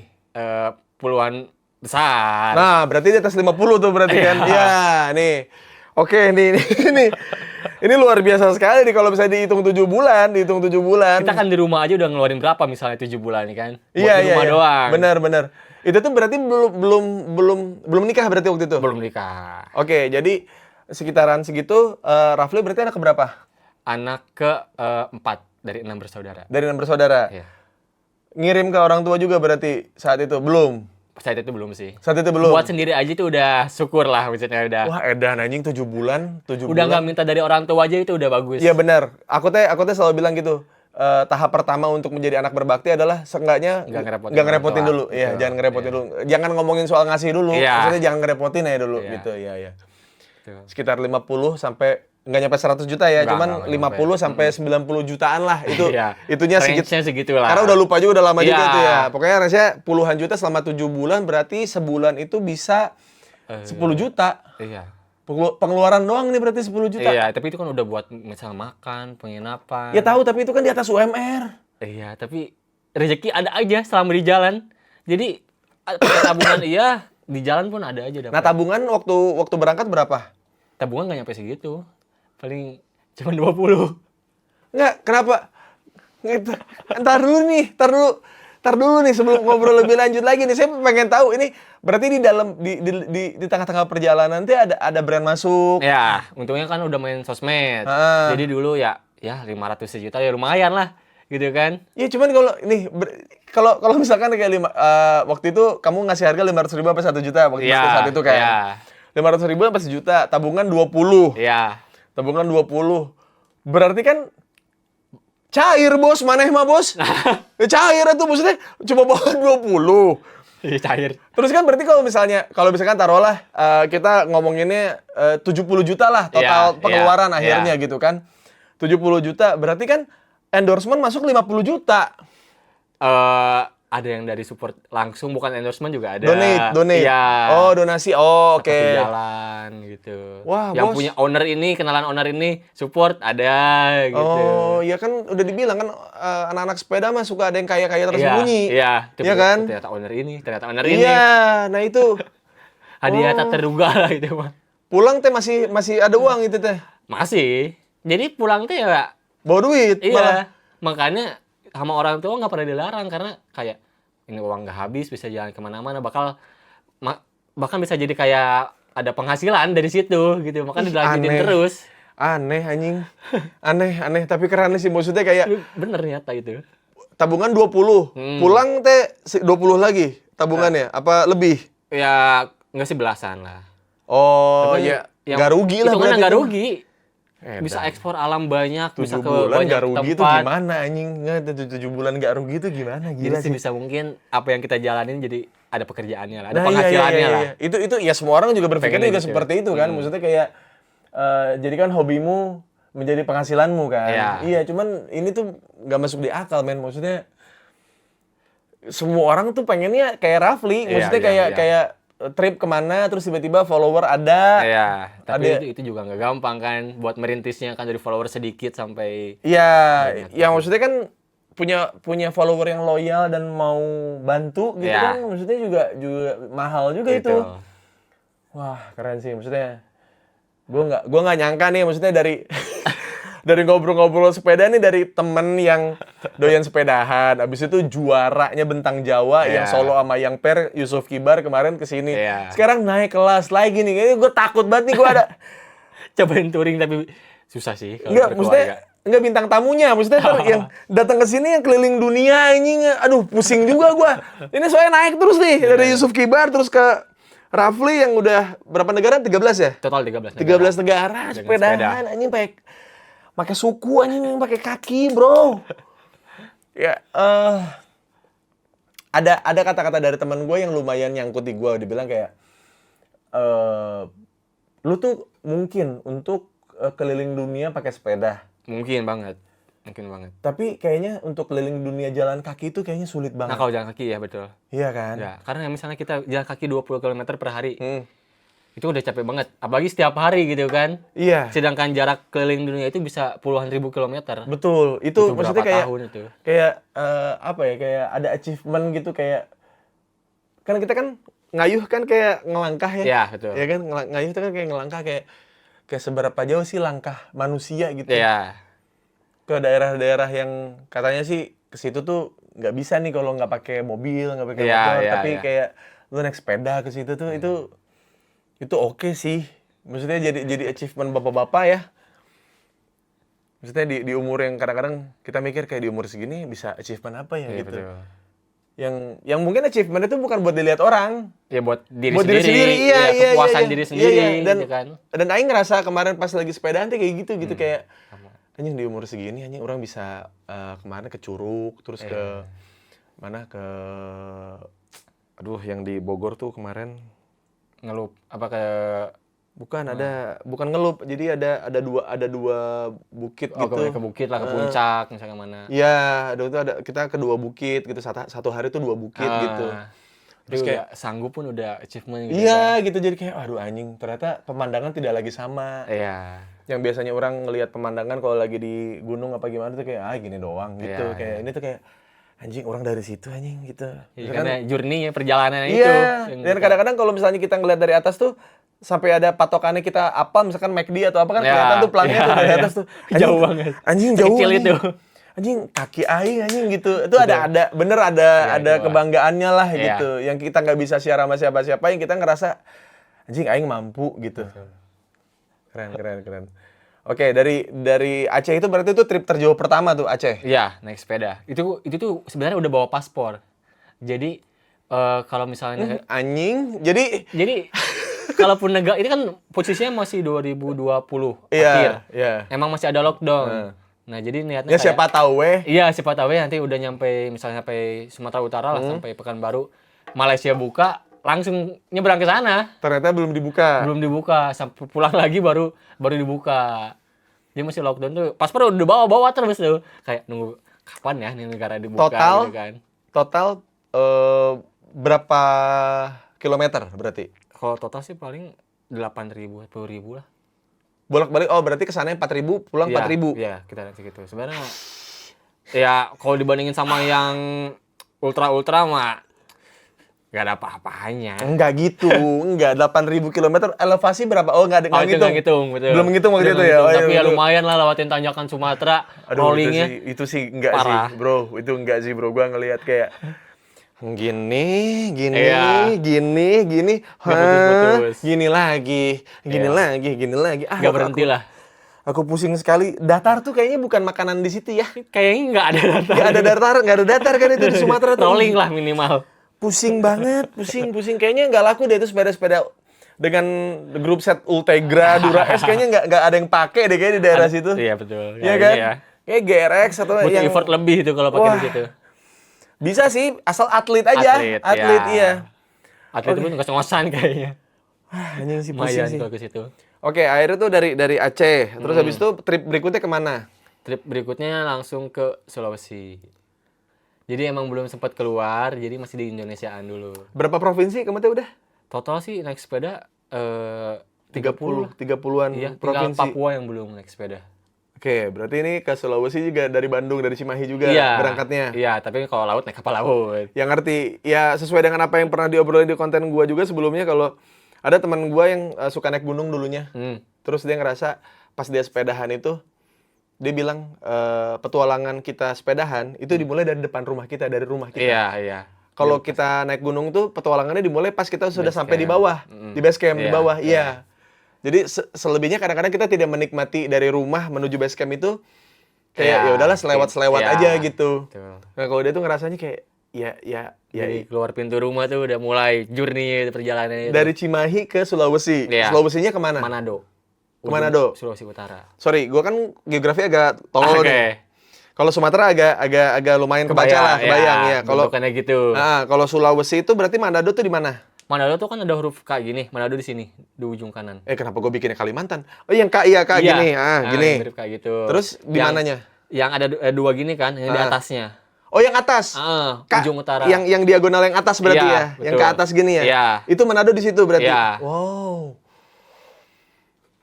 Puluhan besar. Nah, berarti di atas 50 tuh berarti kan. Ya, nih. Oke, ini luar biasa sekali nih kalau bisa dihitung 7 bulan, Kita kan di rumah aja udah ngeluarin berapa misalnya 7 bulan nih kan. Buat Iya, di iya, rumah iya. doang. Benar. Itu tuh berarti belum nikah berarti waktu itu. Belum nikah. Oke, jadi sekitaran segitu Rafli berarti anak keberapa? Anak ke 4 dari 6 bersaudara. Dari 6 bersaudara. Iya. Ngirim ke orang tua juga berarti saat itu belum. Saat itu belum sih. Saat itu belum. Buat sendiri aja itu udah syukur lah maksudnya udah. Wah, edan anjing 7 bulan, 7 Udah bulan. nggak minta dari orang tua aja itu udah bagus. Iya benar. Aku teh selalu bilang gitu. Tahap pertama untuk menjadi anak berbakti adalah seenggaknya Nggak ngerepotin nggak ngerepotin orang tua. dulu. Iya, Betul. jangan ngerepotin dulu. Jangan ngomongin soal ngasih dulu. Iya. Maksudnya jangan ngerepotin aja dulu Iya. gitu. Iya. Betul. Sekitar 50 sampai nggak nyampe 100 juta ya, Nggak, cuman nggak 50 sampai 90 jutaan lah itu. Iya. Itunya Range-nya segitulah. Karena udah lupa juga, udah lama juga Iya. itu ya. Pokoknya rasanya puluhan juta selama 7 bulan, berarti sebulan itu bisa 10 juta. Iya. Pengeluaran doang nih berarti 10 juta. Iya, tapi itu kan udah buat misal makan, penginapan. Ya tahu, tapi itu kan di atas UMR. Iya, tapi rezeki ada aja selama di jalan. Jadi pakai tabungan iya, di jalan pun ada aja dapat. Nah, tabungan waktu berangkat berapa? Tabungan nggak nyampe segitu. Paling cuma 20. Enggak, kenapa? Ntar dulu nih sebelum ngobrol lebih lanjut lagi nih. Saya pengen tahu ini berarti di dalam di tengah-tengah perjalanan nanti ada brand masuk. Ya, untungnya kan udah main sosmed. Ah. Jadi dulu ya 500 juta ya lumayan lah, gitu kan. Iya, cuman kalau misalkan kayak waktu itu kamu ngasih harga 500.000 apa 1 juta waktu Iya, saat itu kan. iya. 500.000 apa 1 juta, tabungan 20. Iya. Tabungan 20. Berarti kan cair, Bos. Maneh mah, Bos. Ya, cair itu maksudnya coba bawa 20. Iya, cair. Terus kan berarti kalau misalkan taruhlah kita ngomonginnya 70 juta lah total Iya, pengeluaran iya, akhirnya iya. gitu kan. 70 juta berarti kan endorsement masuk 50 juta. Ada yang dari support langsung, bukan endorsement juga ada. Donate. Iya. Oh, donasi. Oh, oke. Seperti jalan gitu. Wah, yang Bos. punya owner ini, kenalan owner ini, support ada gitu. Oh, ya kan udah dibilang kan anak-anak sepeda mah suka ada yang kaya-kaya tersembunyi. Iya, Iya kan? Ternyata owner ini, ternyata owner ini. Iya, nah itu. Hadiah tak terduga lah itu mah. Pulang teh masih ada uang itu teh. Masih. Jadi pulang tuh ya Bawa duit malah. iya. Makanya sama orang tua nggak pernah dilarang karena kayak ini uang nggak habis bisa jalan kemana-mana bahkan bisa jadi kayak ada penghasilan dari situ gitu. Makanya dilanjutin Aneh. terus. Aneh anjing. Aneh tapi keren sih, maksudnya kayak Bener ternyata itu. tabungan 20. Pulang teh 20 lagi tabungannya apa lebih? Ya nggak sih belasan lah. Oh, Tapi ya yang- nggak rugi lah hitungannya berarti nggak itu. rugi. Edan. Bisa ekspor alam banyak, 7 bisa ke bulan banyak nggak rugi itu tempat. gimana anjing? Nggak, 7 bulan nggak rugi itu gimana? Jadi Gila sih sih. bisa mungkin apa yang kita jalanin jadi ada pekerjaannya lah, ada Nah, penghasilannya lah. Itu ya semua orang juga berpikirnya Pengennya juga gitu. seperti itu kan. Maksudnya kayak jadikan hobimu menjadi penghasilanmu kan. Iya. Iya, cuman ini tuh nggak masuk di akal, men. Maksudnya semua orang tuh pengennya kayak Rafli, Iya, maksudnya iya, iya. kayak trip kemana, terus tiba-tiba follower ada. Iya, tapi Ada- itu juga nggak gampang kan buat merintisnya kan dari follower sedikit sampai Iya, Banyak yang maksudnya kan punya follower yang loyal dan mau bantu gitu Iya. kan, maksudnya juga mahal juga gitu. itu. Wah, keren sih maksudnya. Gua nggak nyangka nih maksudnya dari dari ngobrol-ngobrol sepeda nih dari temen yang doyan sepedahan. Abis itu juaranya Bentang Jawa yang Iya. solo sama yang pair Yusuf Kibar kemarin kesini. Iya. Sekarang naik kelas lagi nih. Kayaknya gue takut banget nih gue ada. Cobain touring tapi susah sih kalau Enggak, berkeluarga. maksudnya enggak bintang tamunya. Maksudnya ntar yang datang ke sini yang keliling dunia anjing. Aduh, pusing juga gua. Ini soalnya naik terus nih dari Yusuf Kibar terus ke Rafli yang udah berapa negara? 13 ya? Total 13 negara. 13 negara sepedahan anjing pakai suku anjing pakai kaki, Bro. Ya, ada kata-kata dari teman gue yang lumayan nyangkut di gue, dibilang kayak lu tuh mungkin untuk keliling dunia pakai sepeda. Mungkin banget. Mungkin banget. Tapi kayaknya untuk keliling dunia jalan kaki itu kayaknya sulit Nah, banget. kalau jalan kaki ya betul. Iya kan? Ya, karena misalnya kita jalan kaki 20 km per hari, Hmm. itu udah capek banget. Apalagi setiap hari gitu kan. Iya, Sedangkan jarak keliling dunia itu bisa puluhan ribu kilometer. betul. Itu maksudnya berapa kayak tahun itu? apa ya? Kayak ada achievement gitu kayak kan kita kan ngayuh kan kayak ngelangkah ya. Iya, betul. Ya kan ngayuh itu kan kayak ngelangkah kayak seberapa jauh sih langkah manusia gitu. Iya. Ke daerah-daerah yang katanya sih ke situ tuh nggak bisa nih kalau nggak pakai mobil, nggak pakai Iya, motor, iya, tapi iya. kayak lu naik sepeda ke situ tuh itu oke sih. Maksudnya jadi achievement bapak-bapak ya. Maksudnya di umur yang kadang-kadang kita mikir kayak di umur segini bisa achievement apa ya Iya, gitu. betul. Yang mungkin achievement itu bukan buat dilihat orang, Ya buat diri buat diri sendiri. Iya, iya, kepuasan iya, diri iya, sendiri iya. Dan gitu kan. dan aing ngerasa kemarin pas lagi sepedaan tuh kayak gitu kayak anjing di umur segini anjing orang bisa kemarin ke Curug terus ke mana ke aduh yang di Bogor tuh kemarin Ngelup apa ke bukan ngelup, jadi ada dua bukit oh, gitu. ke bukit lah, ke puncak misalnya mana. Iya, kita ke dua bukit gitu, satu hari tuh dua bukit gitu. Terus Terus kayak sanggup pun udah achievement gitu. Iya gitu, jadi kayak aduh anjing ternyata pemandangan tidak lagi sama. Iya. Yang biasanya orang ngelihat pemandangan kalau lagi di gunung apa gimana tuh kayak gini doang gitu. Iya, Kayak ini tuh kayak anjing orang dari situ anjing gitu. Ya, Misalkan- karena journey-nya, perjalanannya itu. Iya, yang dan kita- kadang-kadang kalau misalnya kita ngeliat dari atas tuh sampai ada patokannya kita apa, misalkan McD atau apa kan Ya, kelihatan tuh pelangnya ya, tuh dari ya. atas tuh. Jauh banget. Anjing jauh. Sekecil anjing. itu. Anjing kaki aing anjing gitu. Itu ada ada itu, kebanggaannya lah Iya. gitu. Yang kita nggak bisa share sama siapa-siapa, yang kita ngerasa anjing aing mampu gitu. Keren. Oke, dari Aceh itu berarti itu trip terjauh pertama tuh Aceh. Iya, naik sepeda. Itu tuh sebenarnya udah bawa paspor. Jadi kalau misalnya Anjing. Jadi kalaupun negara itu kan posisinya masih 2020 iya, akhir. iya. Emang masih ada lockdown. Nah, jadi niatnya Ya siapa tahu weh. iya, siapa tahu ya nanti udah misalnya sampai Sumatera Utara lah, sampai Pekanbaru, Malaysia buka, langsung nyebrang ke sana. Ternyata belum dibuka. Belum dibuka, sampai pulang lagi baru dibuka. Dia masih lockdown tuh. Paspor udah bawa terus tuh. Kayak nunggu kapan ya nih negara dibuka Total? gitu kan. Total berapa kilometer berarti? Kalau total sih paling 8.000, 10.000 lah. Bolak-balik, berarti kesananya 4.000, pulang 4.000. Iya, kita lihat segitu. Sebenarnya ya kalau dibandingin sama yang ultra mah nggak ada apa-apanya. Enggak gitu, enggak. 8.000 kilometer, elevasi berapa? Oh, enggak Oh, itu nggak ngitung, betul. Belum ngitung waktu Belum itu ya? ngitung, Oh, iya, tapi ya betul. lumayan lah lewatin tanjakan Sumatera, Aduh, rollingnya. itu sih enggak Parah. sih, bro. Itu enggak sih, bro. Gua ngelihat kayak gini, Iya. gini, Nggak putus-putus. gini lagi, gini lagi. Nggak berhenti lah. Aku pusing sekali. Datar tuh kayaknya bukan makanan di situ ya. Kayaknya nggak ada data. Nggak ada datar kan itu di Sumatera tuh. Rolling lah minimal. Pusing banget, pusing. Kayaknya nggak laku deh itu sepeda-sepeda dengan grup set Ultegra, Dura S kayaknya nggak ada yang pakai deh kayak di daerah situ. Iya betul. Iya Kayaknya kan? ya. Kayak GRX atau Butuh yang effort lebih itu kalau pakai Wah. di situ. bisa sih, asal atlet aja. Atlet, ya. Iya. Atlet pun ngos-ngosan kayaknya. Anjing sih pusing Lumayan sih. kalau ke situ. Oke, akhirnya tuh dari Aceh. Terus habis itu trip berikutnya kemana? Trip berikutnya langsung ke Sulawesi. Jadi emang belum sempat keluar, jadi masih di Indonesiaan dulu. Berapa provinsi kamu tuh udah? Total sih naik sepeda 30 lah. 30-an Iya, tinggal provinsi. Papua yang belum naik sepeda. Oke, berarti ini ke Sulawesi juga dari Bandung, dari Cimahi juga Iya. berangkatnya. Iya, tapi kalau laut naik kapal laut. Yang ngerti, ya sesuai dengan apa yang pernah diobrolin di konten gua juga sebelumnya, kalau ada teman gua yang suka naik gunung dulunya. Terus dia ngerasa pas dia sepedahan itu, dia bilang petualangan kita sepedahan itu dimulai dari depan rumah kita, dari rumah kita. Iya, iya. Kalau kita naik gunung tuh petualangannya dimulai pas kita sudah Base sampai di camp. bawah, di base camp di Iya, bawah. iya. Iya. Jadi selebihnya kadang-kadang kita tidak menikmati dari rumah menuju base camp itu kayak Iya, ya udahlah selewat-selewat iya, aja gitu. betul. Nah, kalau dia tuh ngerasanya kayak ya Jadi keluar pintu rumah tuh udah mulai journey perjalanannya itu. dari Cimahi ke Sulawesi. Iya. Sulawesinya kemana? Manado. Ke Manado? Sulawesi Utara. Sorry, gua kan geografi agak tolol Oke. nih. Kalau Sumatera agak lumayan kebaca lah, kebayang ya. Kalau bentukannya gitu. kalau Sulawesi itu berarti Manado tuh di mana? Manado tuh kan ada huruf K gini. Manado di sini, di ujung kanan. Kenapa gue bikinnya Kalimantan? Oh, yang K, iya K gini. Gini. Mirip kayak gitu. Terus di mananya? Yang ada dua gini kan, yang di atasnya. Oh, yang atas. Ujung utara. Yang diagonal yang atas berarti Iya, ya. Yang ke betul. atas gini ya. Iya. Itu Manado di situ berarti. Iya. Wow.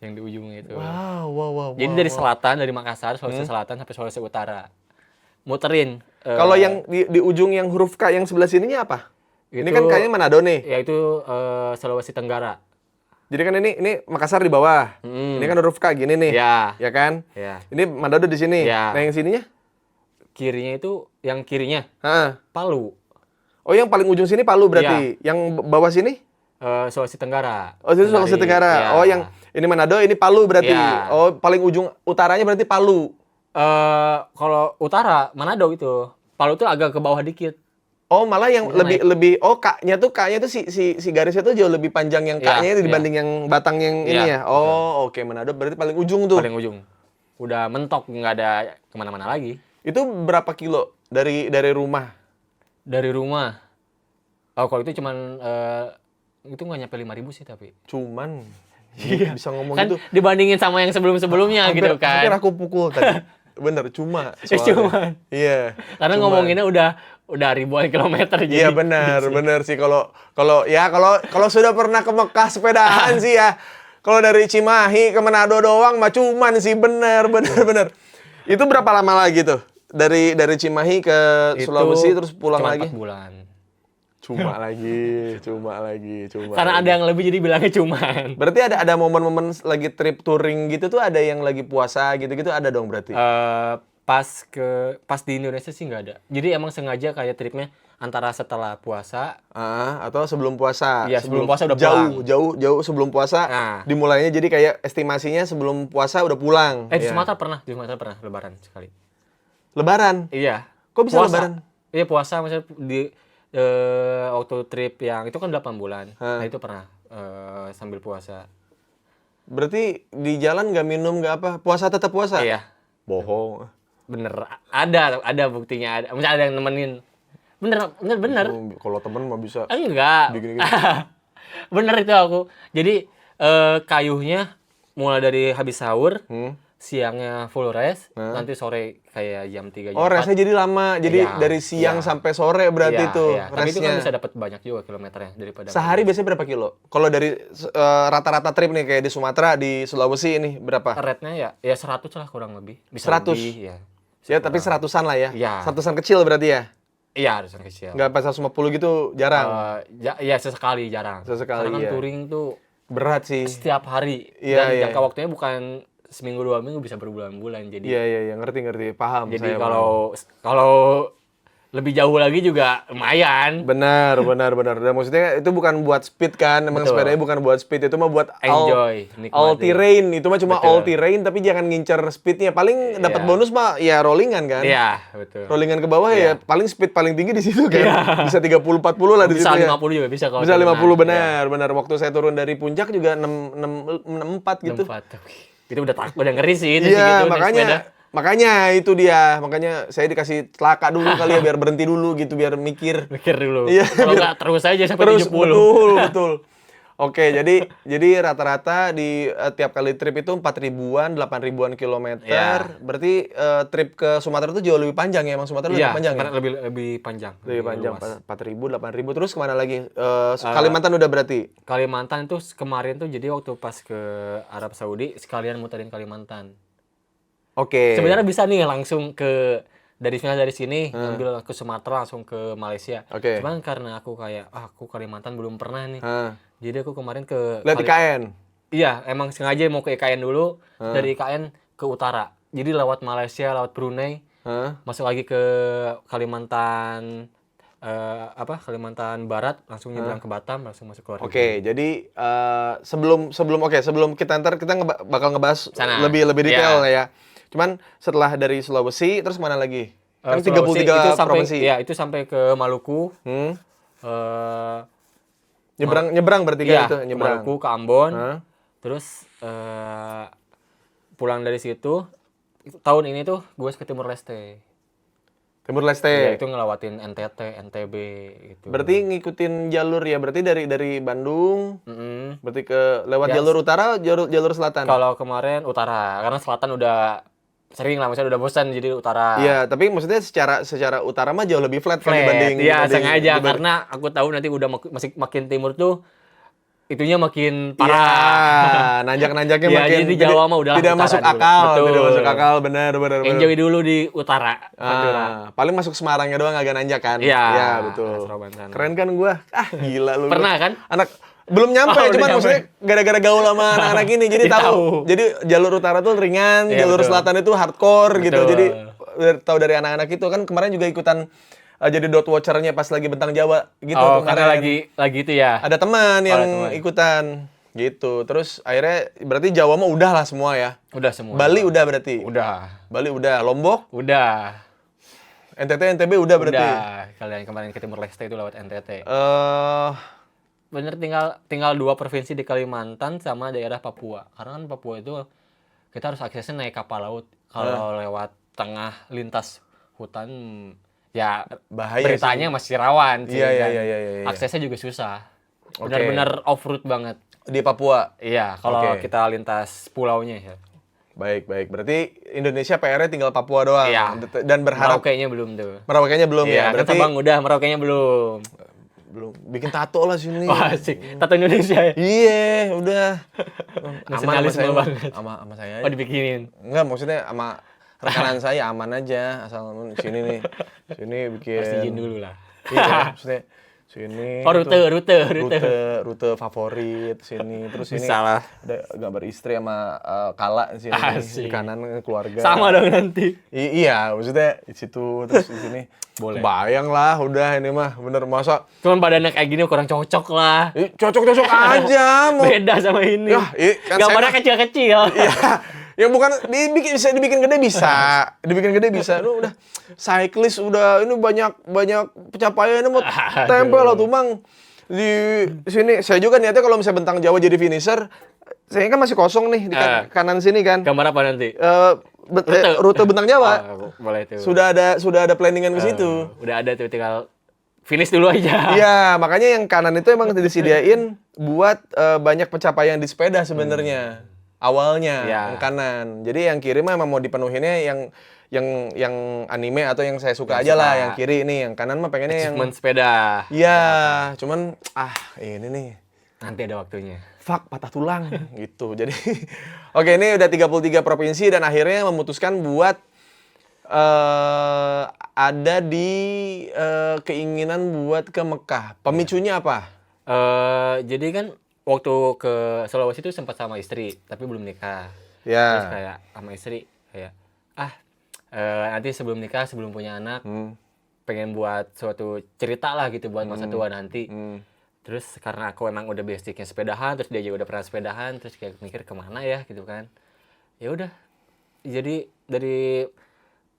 Yang di ujung itu. Wow. Jadi dari selatan, dari Makassar, Sulawesi Selatan sampai Sulawesi Utara. Muterin. Kalau yang di ujung yang huruf K yang sebelah sininya apa? Ini kan kayaknya Manado nih. Ya itu Sulawesi Tenggara. Jadi kan ini Makassar di bawah. Ini kan huruf K gini nih. Ya. Ya kan? Ya. Ini Manado di sini. Ya. Nah, yang sininya? Kirinya itu, yang kirinya Heeh. Palu. Oh, yang paling ujung sini Palu berarti. Yang bawah sini? Sulawesi Tenggara. Oh, itu Sulawesi Tenggara. Ya. Oh, yang ini Manado, ini Palu berarti. Ya. Oh, paling ujung utaranya berarti Palu. Kalau utara, Manado itu. Palu tuh agak ke bawah dikit. Oh, malah yang lebih K-nya tuh si garisnya tuh jauh lebih panjang yang K-nya itu dibanding yang batang yang ini ya. Oh, oke, Manado berarti paling ujung tuh. Paling ujung. Udah mentok, nggak ada kemana-mana lagi. Itu berapa kilo dari rumah? Dari rumah. Oh, kalau itu cuman itu nggak nyampe 5.000 sih tapi. Cuman bisa ngomong Kan gitu. dibandingin sama yang sebelum-sebelumnya gitu kan. Hampir aku pukul tadi. Bener, cuma. soalnya. Cuman. Iya. Karena ngomonginnya udah ribuan kilometer jadi. Iya benar sih kalau sudah pernah ke Mekah sepedaan sih ya. Kalau dari Cimahi ke Manado doang mah cuman sih benar. Itu berapa lama lagi tuh? Dari Cimahi ke Sulawesi terus pulang cuma lagi? 4 bulan. Cuma lagi. Karena ada yang lebih jadi bilangnya cuman. Berarti ada momen-momen lagi trip touring gitu tuh ada yang lagi puasa gitu-gitu ada dong berarti. Pas di Indonesia sih nggak ada. Jadi emang sengaja kayak tripnya antara setelah puasa. Atau sebelum puasa. Iya, sebelum puasa udah jauh sebelum puasa. Nah. Dimulainya jadi kayak estimasinya sebelum puasa udah pulang. Di Iya. Sumatera pernah lebaran sekali. Lebaran. Iya. Kok bisa Puasa. lebaran? Iya, puasa misalnya di waktu trip yang itu kan 8 bulan. Nah, itu pernah sambil puasa. Berarti di jalan nggak minum nggak apa? Puasa tetap puasa? Iya. Bohong. Bener. Ada buktinya. Misalnya ada yang nemenin. Bener. Kalau temen mah bisa. Enggak. Bikin Bener itu aku. Jadi kayuhnya mulai dari habis sahur, siangnya full rest, nanti sore kayak jam 3 jam 4. Oh, restnya jadi lama. Jadi Iya, dari siang iya. sampai sore berarti Iya, tuh iya. Tapi itu kan restnya. bisa dapat banyak juga kilometernya daripada Sehari biasanya berapa kilo? Kalau dari rata-rata trip nih kayak di Sumatera, di Sulawesi ini berapa? rate-nya ya 100 lah kurang lebih. Bisa 100? lebih, ya. Ya, tapi seratusan lah ya. Iya. Seratusan kecil berarti ya. Iya, harus yang kecil. Nggak pas 150 gitu jarang. Ya sesekali jarang. Sesekali, Karena kan iya. touring tuh Berat sih. setiap hari. Iya, Dan iya. jangka waktunya bukan seminggu 2 minggu, bisa berbulan-bulan. Jadi Iya, ngerti. Paham jadi saya. kalau lebih jauh lagi juga lumayan. Benar. Dan maksudnya itu bukan buat speed kan, emang Betul. sepedanya bukan buat speed, itu mah buat Enjoy, all nikmati. terrain, itu mah cuma Betul. all terrain tapi jangan ngincer speednya. Paling dapat Iya. bonus mah ya rollingan kan. Iya, betul. Rollingan ke bawah ya Iya. paling speed paling tinggi di situ kan. Bisa 30-40 lah di situ Bisa ya. 50 juga bisa kalau Bisa 50 turunan. Iya. benar. Waktu saya turun dari puncak juga 64 gitu. 64. Itu udah ngeri sih itu Iya, segitu naik sepeda. makanya itu dia. Makanya saya dikasih celaka dulu kali ya biar berhenti dulu gitu, biar mikir. Mikir dulu. Iya, Kalau nggak terus aja sampai Terus 70. betul. Oke, jadi rata-rata di tiap kali trip itu 4 ribuan, 8 ribuan kilometer. Iya. Berarti trip ke Sumatera itu jauh lebih panjang ya? Emang Sumatera lebih Iya, panjang ya? karena lebih panjang, Lebih panjang, luas. 4 ribu, 8 ribu. Terus kemana lagi? Kalimantan udah berarti? Kalimantan itu kemarin tuh jadi waktu pas ke Arab Saudi sekalian muterin Kalimantan. Oke. Sebenarnya bisa nih langsung dari sini ngambil ke Sumatera langsung ke Malaysia. Oke. Cuman karena aku kayak aku Kalimantan belum pernah nih. Hah. Jadi aku kemarin ke Lihat IKN? Iya, emang sengaja mau ke IKN dulu, dari IKN ke utara. Jadi lewat Malaysia, lewat Brunei, Hah? masuk lagi ke Kalimantan Kalimantan Barat, langsung nyebrang ke Batam, langsung masuk ke luar negeri. Oke, jadi sebelum kita bakal ngebahas Sana. lebih detail Iya. lah ya. Cuman setelah dari Sulawesi terus mana lagi? Kan Sulawesi 33 itu sampai provinsi. ya itu sampai ke Maluku. Hmm? eh Nyebrang berarti kan iya, itu, ke nyebrang. Maluku, ke Ambon. Hah? Terus pulang dari situ tahun ini tuh gue ke Timur Leste. Timur Ya Leste. itu ngelewatin NTT, NTB gitu. Berarti ngikutin jalur ya, berarti dari Bandung, Mm-mm. berarti ke lewat Ya, jalur utara, jalur selatan. Kalau kemarin utara, karena selatan udah sering lah, misalnya udah bosan jadi utara. Iya, tapi maksudnya secara utara mah jauh lebih flat kan dibanding Iya, sengaja dibanding- karena aku tahu nanti udah masih makin timur tuh itunya makin Iya, parah. nanjak-nanjaknya Iya, makin jadi di Jawa mah udah tidak utara masuk dulu. akal, Betul. tidak masuk akal, benar. Enjoy dulu di utara, Pantura. Paling masuk Semarangnya doang agak nanjak kan? Iya, Iya, betul. Seraban sana. Keren kan gua? Gila lu. Pernah kan? Anak belum nyampe, Oh, belum cuman nyampe. maksudnya gara-gara gaul sama anak-anak ini jadi Jadi tahu. tahu. Jadi jalur utara tuh ringan, Iya, jalur betul. selatan itu hardcore gitu. Betul. Jadi tahu dari anak-anak itu kan kemarin juga ikutan jadi dot watchernya pas lagi Bentang Jawa gitu Oh, kemarin. karena lagi itu ya. Ada teman yang teman. ikutan gitu. Terus akhirnya berarti Jawa mah udah lah semua ya. Udah semua. Bali udah berarti. Udah. Bali udah, Lombok, Udah. NTB udah berarti. Udah. Kalian kemarin ke Timur Leste itu lewat NTT. Bener tinggal 2 provinsi di Kalimantan sama daerah Papua. Karena kan Papua itu kita harus aksesnya naik kapal laut. Kalau lewat tengah lintas hutan ya Bahaya beritanya masih rawan sih. Iya, kan. iya. Aksesnya juga susah. Oke. Benar-benar off-road banget. Di Papua. Iya, kalau Oke. kita lintas pulaunya ya. Baik. Berarti Indonesia PR-nya tinggal Papua doang. Iya. Dan berharap Merauke-nya belum tuh. Merauke-nya belum ya. Iya, kan Berarti Sabang udah, Merauke-nya belum. belum. Bikin tato lah sini. Wah, asik. Tato Indonesia ya. Iya, udah. Nasionalisme Sama banget. sama saya. Oh, dibikinin. Enggak, maksudnya sama rekanan saya aman aja asal sini nih. Sini bikin. Harus izin dulu lah. Iya, maksudnya sini. Oh, tuh. rute. Rute favorit sini. Terus ini Bisa lah. ada gambar istri sama Kala di sini. Di Asik. kanan keluarga. Sama dong nanti. Iya, maksudnya di situ terus di sini. Boleh. Bayang lah, udah ini mah bener masa. Cuman badannya kayak gini kurang cocok lah. Cocok-cocok aja mau. Beda sama ini. Yah, kan Gambarnya saya- kecil-kecil. Iya. Ya bukan dibikin gede bisa. Dibikin gede bisa. Lu udah cyclist udah ini banyak pencapaiannya mau tempel lah tuh Mang. Di sini saya juga niatnya kalau misalnya Bentang Jawa jadi finisher, saya kan masih kosong nih di kanan sini kan. Gambar apa nanti? Rute Bentang Jawa. Boleh tuh. Sudah ada planningan ke situ. Udah ada tuh, tinggal finish dulu aja. Iya, makanya yang kanan itu emang disediain buat banyak pencapaian di sepeda sebenarnya. Awalnya Iya. yang kanan. Jadi yang kiri mah emang mau dipenuhinnya yang anime atau yang saya suka aja suka. lah, yang kiri ini, yang kanan mah pengennya yang Achievement sepeda. iya, cuman ini nih Nanti ada waktunya. fuck patah tulang gitu. Jadi oke, ini udah 33 provinsi dan akhirnya memutuskan buat ada di keinginan buat ke Mekah. Pemicunya apa? Jadi kan waktu ke Sulawesi itu sempat sama istri, tapi belum nikah. Terus Ya. kayak sama istri kayak nanti sebelum nikah, sebelum punya anak, pengen buat suatu cerita lah gitu buat masa tua nanti. Terus karena aku emang udah basicnya sepedahan, terus dia juga udah pernah sepedahan, terus kayak mikir kemana ya gitu kan. Ya udah. Jadi dari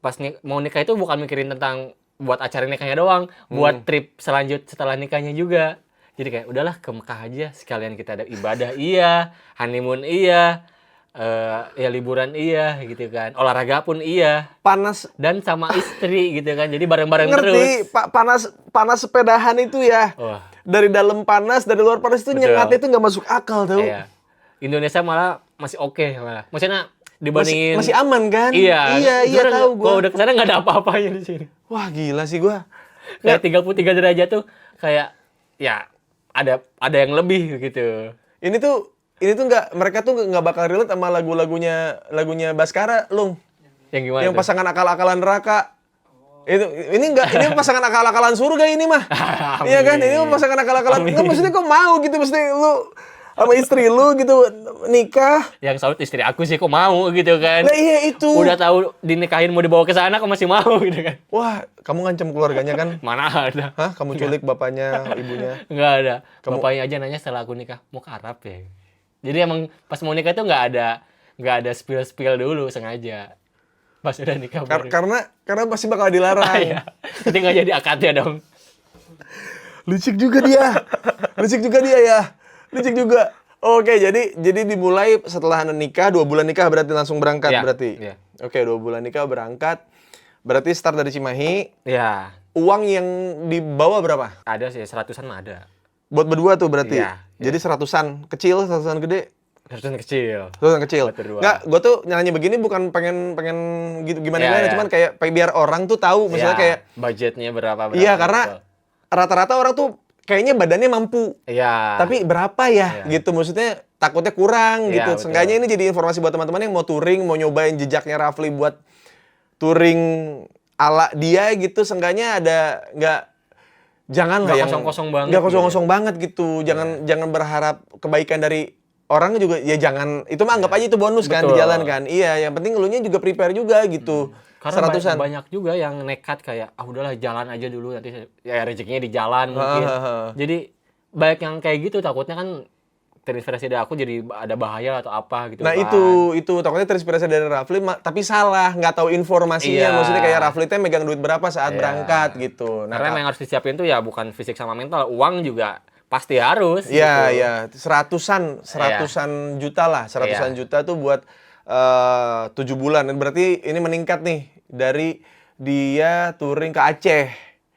pas mau nikah itu bukan mikirin tentang buat acara nikahnya doang, buat trip setelah nikahnya juga. Jadi kayak udahlah ke Mekah aja, sekalian kita ada ibadah iya, honeymoon iya, ya liburan iya gitu kan, olahraga pun iya, Panas dan sama istri gitu kan, jadi bareng-bareng terus. ngerti panas sepedahan itu ya. Wah, dari dalam panas, dari luar panas itu Betul. nyengatnya itu nggak masuk akal tuh. Iya. Indonesia malah masih oke malah. Maksudnya dibandingin Masih aman kan? Iya. Iya tahu gua. Kalau udah kesana nggak ada apa-apanya di sini. Wah, gila sih gua. Kayak 33 derajat tuh kayak ya ada yang lebih gitu. Ini tuh mereka tuh nggak bakal relate sama lagunya Baskara, Lung. Yang gimana Yang tuh? pasangan akal-akalan neraka. Ini pasangan akal-akalan surga ini mah. Iya kan? Ini pasangan akal-akalan. Enggak, maksudnya kok mau gitu, maksudnya lu sama istri lu gitu nikah. Yang salut istri aku sih kok mau gitu kan. Nah, iya itu. Udah tahu dinikahin mau dibawa ke sana kok masih mau gitu kan. Wah, kamu ngancam keluarganya kan? Mana ada. Hah? Kamu culik bapaknya, ibunya. Enggak ada. Bapaknya aja nanya setelah aku nikah, mau ke Arab ya. Jadi emang pas mau nikah tuh nggak ada spill dulu sengaja. Pas udah nikah baru. Karena pasti bakal dilarang. Iya. Nanti nggak jadi akadnya dong. Licik juga dia. Licik juga. Oke, jadi dimulai setelah nikah, 2 bulan nikah berarti langsung berangkat Iya, berarti. iya. Oke, 2 bulan nikah berangkat. Berarti start dari Cimahi. Iya. Uang yang dibawa berapa? Ada sih 100-an mah ada. Buat berdua tuh berarti. Iya, Jadi 100-an kecil, 100-an gede. 100-an kecil. 100-an kecil. Buat berdua. Enggak, gue tuh nanya begini bukan pengen gitu gimana, Iya. cuman kayak biar orang tuh tahu misalnya Iya, kayak budgetnya berapa. iya, karena gitu. rata-rata orang tuh kayaknya badannya mampu. Iya. Tapi berapa ya Iya. gitu, maksudnya takutnya kurang Iya, gitu. betul. Seenggaknya ini jadi informasi buat teman-teman yang mau touring, mau nyobain jejaknya Rafli buat touring ala dia gitu. Seenggaknya ada jangan lah Nggak yang kosong-kosong banget nggak gitu kosong-kosong banget gitu. Jangan berharap kebaikan dari orang juga, ya jangan, itu mah anggap aja itu bonus kan di Betul. jalan kan. Iya, yang penting elunya juga prepare juga gitu. Karena 100-an. banyak juga yang nekat kayak udahlah jalan aja dulu nanti ya rezekinya di jalan mungkin. Jadi banyak yang kayak gitu takutnya kan terinspirasi dari aku jadi ada bahaya atau apa gitu Nah kan. itu takutnya terinspirasi dari Rafli, tapi salah, nggak tahu informasinya. Iya. Maksudnya kayak Rafli teh megang duit berapa saat berangkat gitu. Nah, Karena yang harus disiapin tuh ya bukan fisik sama mental, uang juga pasti harus. iya gitu. iya, seratusan juta lah, seratusan Iya. juta tuh buat 7 bulan. Dan berarti ini meningkat nih dari dia touring ke Aceh.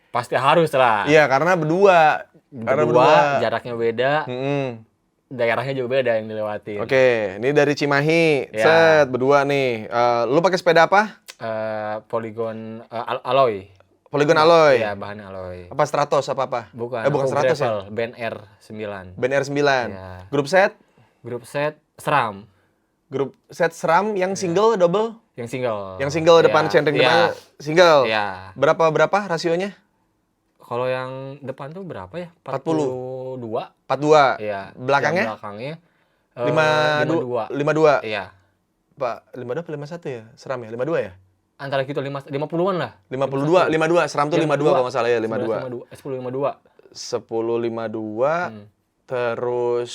Pasti harus lah. Iya, karena berdua. Berdua, jaraknya beda, Mm-mm. daerahnya juga beda yang dilewatin. Oke, ini dari Cimahi, Iya. set berdua nih. Lu pakai sepeda apa? Polygon alloy. Polygon Alloy. Iya, bahan alloy. Apa Stratos apa? Bukan, Bukan aku Stratos ya? gravel, Band R9. Band R9. Iya. Grup set? Grup set SRAM Grup set SRAM yang single, double? yang single. Yang single Iya. depan centering Iya. depannya single. Iya. Berapa rasionya? Kalau yang depan tuh berapa ya? 40. 42. 42. Iya. Belakangnya? Yang belakangnya 52. 52. Iya. Pak, 52 apa 51 ya? SRAM ya? 52 ya? Antara gitu 50-an lah. 52, SRAM tuh 52 kalau nggak salah ya, 52. 1052. 1052. Terus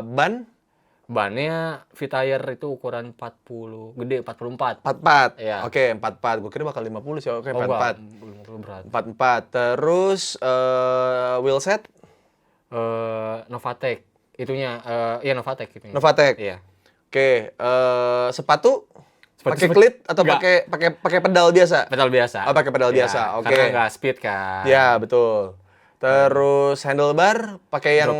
ban Bannya V-Tire itu ukuran 40, gede 44. 44. Iya. Oke, 44. Gue kira bakal 50 sih. Oke, 44. Belum terlalu berat. 44. Terus wheelset Novatec. Itunya iya Novatec itunya. Novatec. Iya. Oke, sepatu Sepatu- pakai klit atau Enggak. pakai pedal biasa? Pedal biasa. Oh, pakai pedal Iya, biasa. Oke. Karena nggak speed kan. Ya, betul. Terus handlebar pakai yang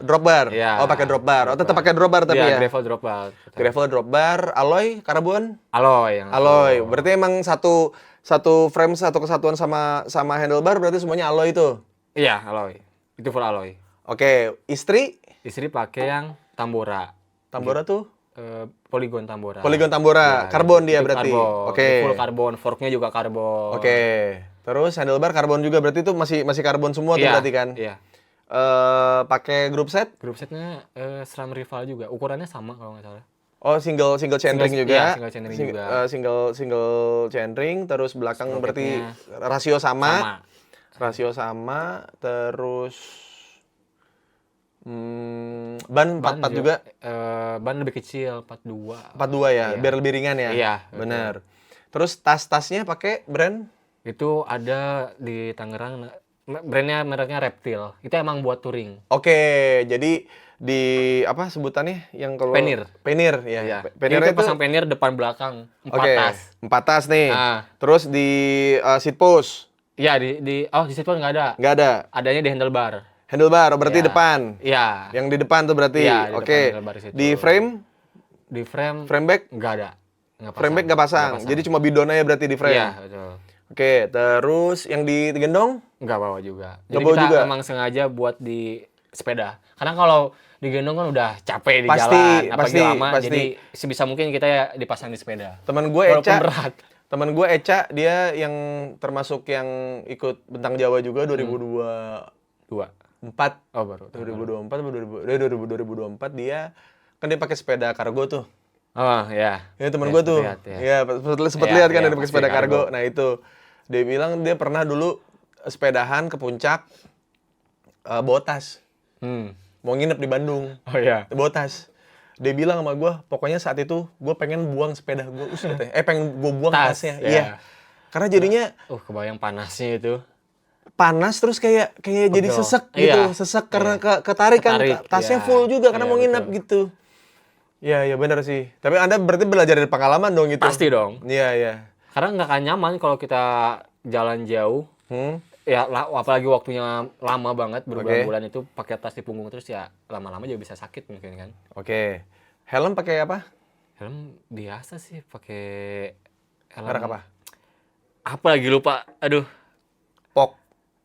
Drop bar. Iya. Oh, pakai drop bar. Oh, tetap pakai drop bar tapi ya. Iya, gravel drop bar. Gravel drop bar, alloy, karbon, Alloy yang alloy. Berarti emang satu frame, satu kesatuan sama handlebar, berarti semuanya alloy itu. Iya, alloy. Itu full alloy. Oke, istri Istri pakai yang Tambora. Tambora tuh Polygon Tambora. Polygon Tambora, Iya, karbon dia itu berarti. karbon. Oke. Itu full karbon, forknya juga karbon. Oke. Terus handlebar karbon juga, berarti itu masih karbon semua tuh Iya, berarti kan? Iya. Pakai group set? Grup setnya SRAM Rival juga. Ukurannya sama kalau nggak salah. Oh, single chainring juga. Iya, single chainring juga. Single chainring, terus belakang berarti rasio sama. Rasio sama, terus ban 44 juga. Ban lebih kecil, 42. 42 ya, Iya. biar lebih ringan ya. Iya, benar. Terus tas-tasnya pakai brand? Itu ada di Tangerang, brandnya mereknya Reptil. Itu emang buat touring. Oke, jadi di apa sebutannya yang kalau Penir. Penir ya. Iya. Penir Itu pasang penir depan belakang, 4 tas. 4 tas nih. Ah. Terus di seat post Iya di situ nggak ada. nggak ada. Adanya di handlebar. Handlebar, berarti Iya. depan. Iya. Yang di depan tuh berarti. Iya, di Oke. depan handlebar situ. Di frame, Di frame frame back, nggak ada. Nggak frame back nggak pasang. Jadi cuma bidon aja berarti di frame. Iya, betul. Oke, terus yang digendong? Nggak bawa juga. Nggak Jadi bawa kita juga? emang sengaja buat di sepeda. Karena kalau digendong kan udah capek di Pasti, jalan, apalagi pasti, lama. pasti. Jadi sebisa mungkin kita ya dipasang di sepeda. Temen gue Walaupun Eca, berat. temen gue Eca, dia yang termasuk yang ikut Bentang Jawa juga 2024. Oh, baru. 2024 atau 2024 dia kan dia pakai sepeda kargo tuh. Oh, ya. Ya temen Ya, gue sempet tuh. lihat, ya. Ya sempet Iya, lihat kan iya, dia pakai pasti sepeda kargo. kargo. Nah itu dia bilang dia pernah dulu sepedahan ke puncak bawa tas. Mau nginep di Bandung. Oh, iya. Bawa tas. Dia bilang sama gue, pokoknya saat itu gue pengen buang sepeda gue, pengen gue buang Tas, tasnya. ya. Iya. Karena jadinya Kebayang panasnya itu. panas terus kayak jadi Pegel. sesek gitu, Iya. sesek karena ketarik kan, Ketarik, tasnya iya. full juga karena Iya, mau nginep betul. gitu. Iya, iya benar sih. Tapi Anda berarti belajar dari pengalaman dong itu. Pasti dong. Iya, iya. Karena nggak akan nyaman kalau kita jalan jauh. Ya, apalagi waktunya lama banget, berbulan-bulan itu pakai tas di punggung terus ya lama-lama juga bisa sakit mungkin kan. Oke. Helm pakai apa? Helm biasa sih, pakai helm. Merek apa? Apa lagi lupa? Aduh, Pok.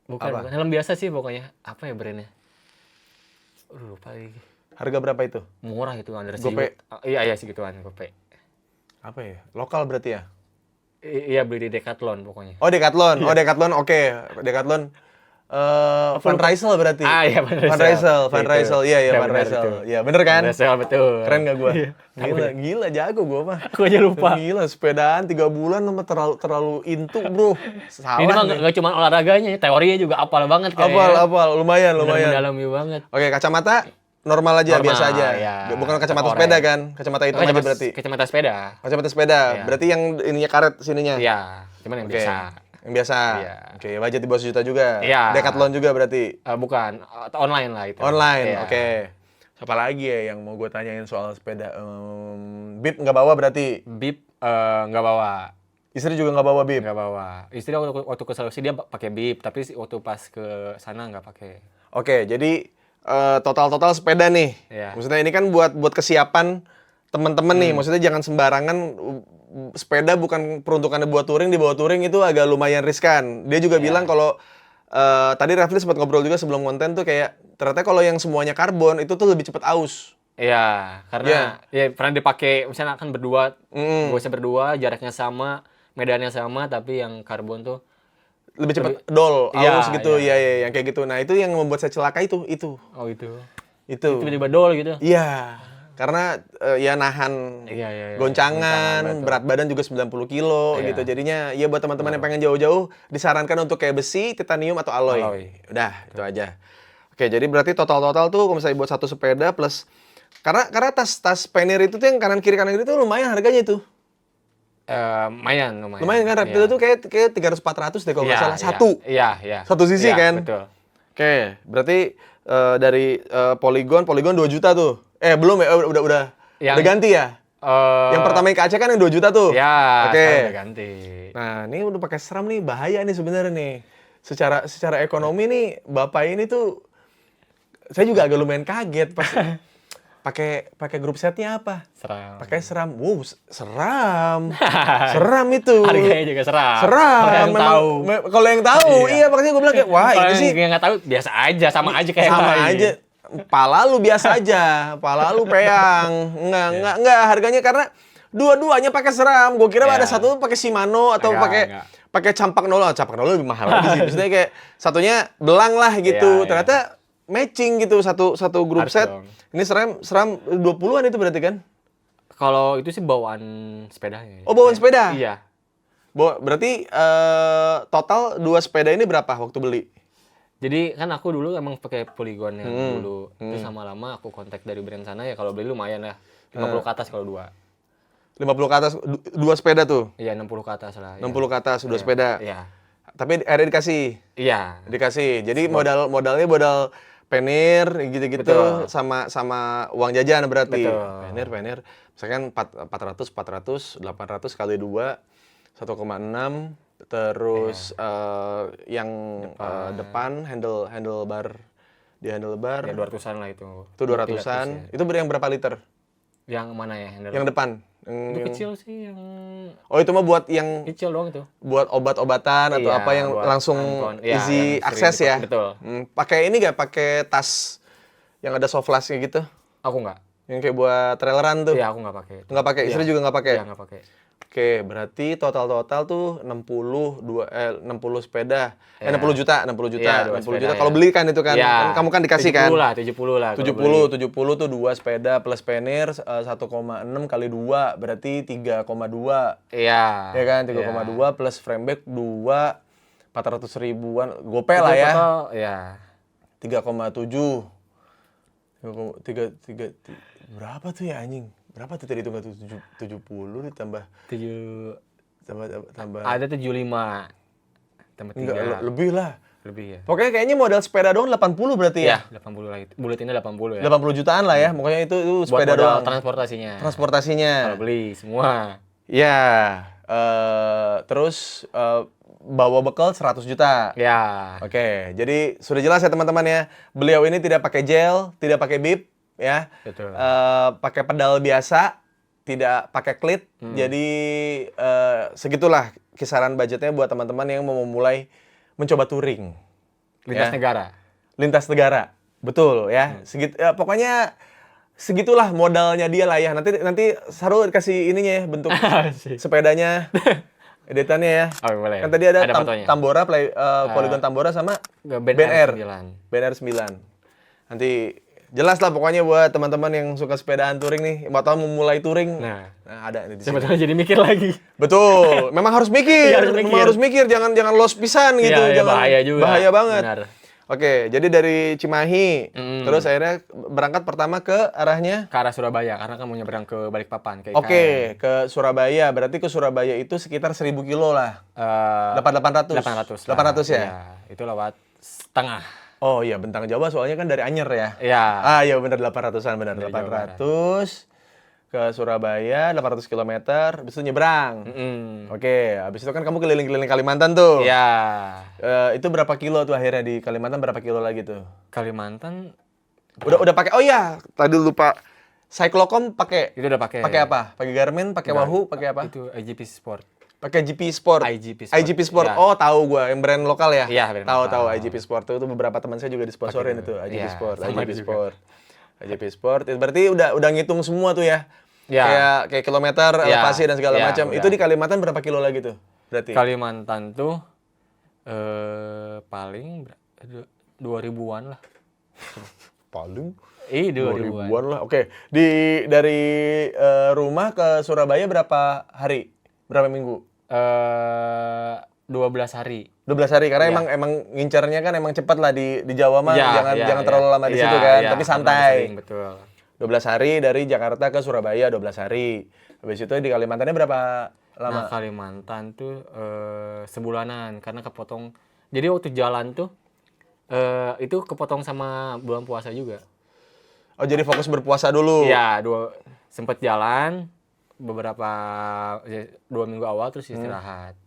bukan, Apa? bukan. Helm biasa sih pokoknya. Apa ya brandnya? Lupa lagi. Harga berapa itu? Murah itu, under Gope. Iya segituan, gope. Apa ya? Lokal berarti ya? Iya, beli di Decathlon pokoknya. Oh, Decathlon. Oh, Decathlon. Oke. Decathlon. Van Rysel berarti. Iya, Van Rysel. Van Rysel. Van Itu. Rysel. Iya, Ya, Van benar Rysel. itu. Iya, bener kan? Van Rysel, betul. Keren gak gua? Iya. Gila, jago gua mah. Aku aja lupa. Gila, sepedaan 3 bulan sama terlalu into, Bro. Salah Ini mah nih. nggak cuma olahraganya, teorinya juga apal banget kayaknya. Apal, lumayan. Mendalami banget. Oke, kacamata normal aja, Normal, biasa aja. ya. Bukan kacamata Oren. sepeda kan? Kacamata hitam aja berarti. Kacamata sepeda. Kacamata sepeda. Iya. Berarti yang ininya karet sininya. Iya, cuman yang Oke. biasa. Yang biasa. Iya. Oke, budget di bawah 1 juta juga. Iya. Decathlon juga berarti. Bukan, online lah itu. Online, Iya. oke. Siapa lagi ya yang mau gue tanyain soal sepeda? Bib nggak bawa berarti? Bib nggak bawa. Istri juga nggak bawa bib? Nggak bawa. Istri waktu ke Sulawesi dia pakai bib, tapi waktu pas ke sana nggak pakai. Oke, jadi total sepeda nih. Iya. Maksudnya ini kan buat kesiapan teman-teman nih. Maksudnya jangan sembarangan sepeda bukan peruntukannya buat touring, dibawa touring itu agak lumayan riskan. Dia juga bilang kalau tadi Rafli sempat ngobrol juga sebelum konten tuh kayak ternyata kalau yang semuanya karbon itu tuh lebih cepat aus. Iya, karena ya pernah dipakai misalnya kan berdua, bisa berdua, jaraknya sama, medannya sama, tapi yang karbon tuh Lebih cepat dol, Iya, aus gitu. iya. Iya, yang kayak gitu. Nah, itu yang membuat saya celaka itu. oh itu. Itu. Tiba-tiba dol gitu. Iya. Karena ya nahan Iya. goncangan, betul. berat badan juga 90 kilo Iya. gitu. Jadinya ya buat teman-teman yang pengen jauh-jauh disarankan untuk kayak besi, titanium atau alloy. Udah, itu aja. Oke, jadi berarti total tuh kalau misalnya buat satu sepeda plus karena tas Pioneer itu tuh yang kanan kiri itu lumayan harganya itu. Lumayan. Lumayan kan Raptor itu kayak 300-400 deh kalau nggak salah. Satu. Iya. Satu sisi Iya, kan? Betul. Oke, berarti dari Polygon 2 juta tuh. Belum ya, udah Yang- ganti ya? Yang pertama yang ke Aceh kan yang 2 juta tuh. Ya, Oke. sekarang udah ganti. Nah, ini udah pakai SRAM nih, bahaya nih sebenarnya nih. Secara ekonomi nih, Bapak ini tuh saya juga agak lumayan kaget pas pakai grup setnya apa? Seram. Pakai SRAM. Wow, seram. Seram itu. Harganya juga seram. Seram. Kalau yang Memang- tahu. Kalau yang tahu, iya makanya gue bilang kayak wah Kalau ini sih yang nggak tahu biasa aja, sama aja kayak sama yang lain. aja. Pala lu biasa aja, pala lu peyang. Enggak harganya karena dua-duanya pakai SRAM. Gue kira ada Iya. satu pakai Shimano atau Enggak. pakai Campak Nolo. Campak Nolo lebih mahal lagi sih. Maksudnya kayak satunya belang lah gitu. Iya. Ternyata matching gitu satu grup Harus set. dong. Ini SRAM 20-an itu berarti kan? Kalau itu sih bawaan sepedanya. Oh, bawaan sepeda? Iya. Berarti total 2 sepeda ini berapa waktu beli? Jadi kan aku dulu emang pakai Polygon yang dulu. Terus lama-lama aku kontak dari brand sana ya kalau beli lumayan lah. 50 ke atas kalau dua. 50 ke atas 2 sepeda tuh. Iya, 60 ke atas lah. 60 ke atas 2 sepeda. Iya. Tapi akhirnya dikasih. Iya. Dikasih. Jadi modalnya modal penir gitu-gitu Betul. sama uang jajan berarti. Betul. Penir. Misalkan 400, 800 kali 2 1,6 terus yang depan handlebar Di handlebar Ya 200-an lah itu. itu 200-an. Itu yang berapa liter? Yang mana ya? Yang depan. Itu kecil sih yang Oh, itu mah buat yang kecil doang itu. buat obat-obatan atau Iya, apa yang buat langsung handphone. Iya, easy yang sering akses ya? betul. Pakai ini nggak? Pakai tas yang ada soft flask-nya gitu? Aku nggak. Yang kayak buat traileran tuh? Iya, aku nggak pakai. Nggak pakai? Istri juga nggak pakai? Iya, nggak pakai. Oke, berarti total tuh 60 sepeda. 60 juta, 60 juta, Iya, 60 sepeda, juta. ya. Kalau beli kan itu kan, Iya, kamu kan dikasih kan? 70 lah. kalau 70, beli. 70 tuh 2 sepeda plus penir 1,6 kali 2 berarti 3,2. Iya. Ya kan, 3,2 plus framebag 2 400 ribuan. Gopay lah ya. Total, ya. 3,7. 3 berapa tuh ya anjing? Berapa tuh tadi hitungan 70 ditambah 7 tambah ada 75 tambah 3. enggak lebih lah. Lebih ya. Pokoknya kayaknya modal sepeda doang 80 berarti ya. Iya, 80 lah itu. Buletinnya 80 ya. 80 jutaan lah ya. Pokoknya itu Buat sepeda modal doang. transportasinya. Transportasinya. Kalau beli semua. Ya, terus bawa bekal 100 juta. Ya. Oke, jadi sudah jelas ya teman-teman ya. Beliau ini tidak pakai gel, tidak pakai bib, ya. Betul. Pakai pedal biasa, tidak pakai klit. Jadi segitulah kisaran budgetnya buat teman-teman yang mau memulai mencoba touring. Lintas Ya. negara. Lintas negara, betul ya. Pokoknya segitulah modalnya dia lah ya. Nanti Saru kasih ininya ya, bentuk sepedanya, editannya ya. Oh, boleh. Kan tadi ada, fotonya. Tambora, Polygon Tambora sama Ben BNR. R9. BNR 9. Nanti jelas lah pokoknya buat teman-teman yang suka sepedaan touring nih, mau tahu memulai touring. Nah, Ada di sini. sebetulnya jadi mikir lagi. Betul, memang harus mikir. Iya, harus mikir. Memang harus mikir, jangan lost pisan gitu, Iya, jangan bahaya juga. bahaya banget. Benar. Oke, jadi dari Cimahi, terus akhirnya berangkat pertama ke arahnya. Ke arah Surabaya karena kamu nyebrang ke Balikpapan kayak Oke, ke Surabaya. Berarti ke Surabaya itu sekitar 1.000 kilo lah. 800. 800 ya? Iya, itu lewat setengah. Oh iya, Bentang Jawa soalnya kan dari Anyer ya. Iya. Ah iya benar 800-an benar. Dari Jawa 800 ke Surabaya 800 km, habis itu nyebrang. Oke, habis itu kan kamu keliling-keliling Kalimantan tuh. Iya. Itu berapa kilo tuh akhirnya di Kalimantan, berapa kilo lagi tuh? Kalimantan Udah pakai. Oh iya, tadi lupa. Cyclocom pakai. itu udah pakai. Pakai apa? Pakai Garmin, pakai Wahoo, pakai apa? Itu IGP Sport. Pakai GP Sport. IGP Sport. IGP Sport. Iya. Oh, tahu gua, yang brand lokal ya? Iya, brand Tahu lokal. IGP Sport itu beberapa teman saya juga disponsorin itu IGP Iya, Sport, sama IGP juga. Sport. IGP Sport. Itu berarti udah ngitung semua tuh ya. Iya. Kayak kilometer, Iya. elevasi dan segala Iya, macam. udah. Itu di Kalimantan berapa kilo lagi tuh? Berarti. Kalimantan tuh paling 2000-an lah. Paling 2000-an. 2000-an lah. Oke. Dari rumah ke Surabaya berapa hari? Berapa minggu? 12 hari. 12 hari karena Iya. emang ngincarnya kan emang cepat lah di Jawa mah Iya, jangan iya, terlalu iya. lama di Iya, situ kan, iya, tapi karena santai. sering, betul. 12 hari dari Jakarta ke Surabaya 12 hari. Habis itu di Kalimantannya berapa Nah, lama? Kalimantan tuh sebulanan karena kepotong. Jadi waktu jalan tuh itu kepotong sama bulan puasa juga. Oh, jadi fokus berpuasa dulu. Iya, sempet jalan beberapa 2 minggu awal terus istirahat.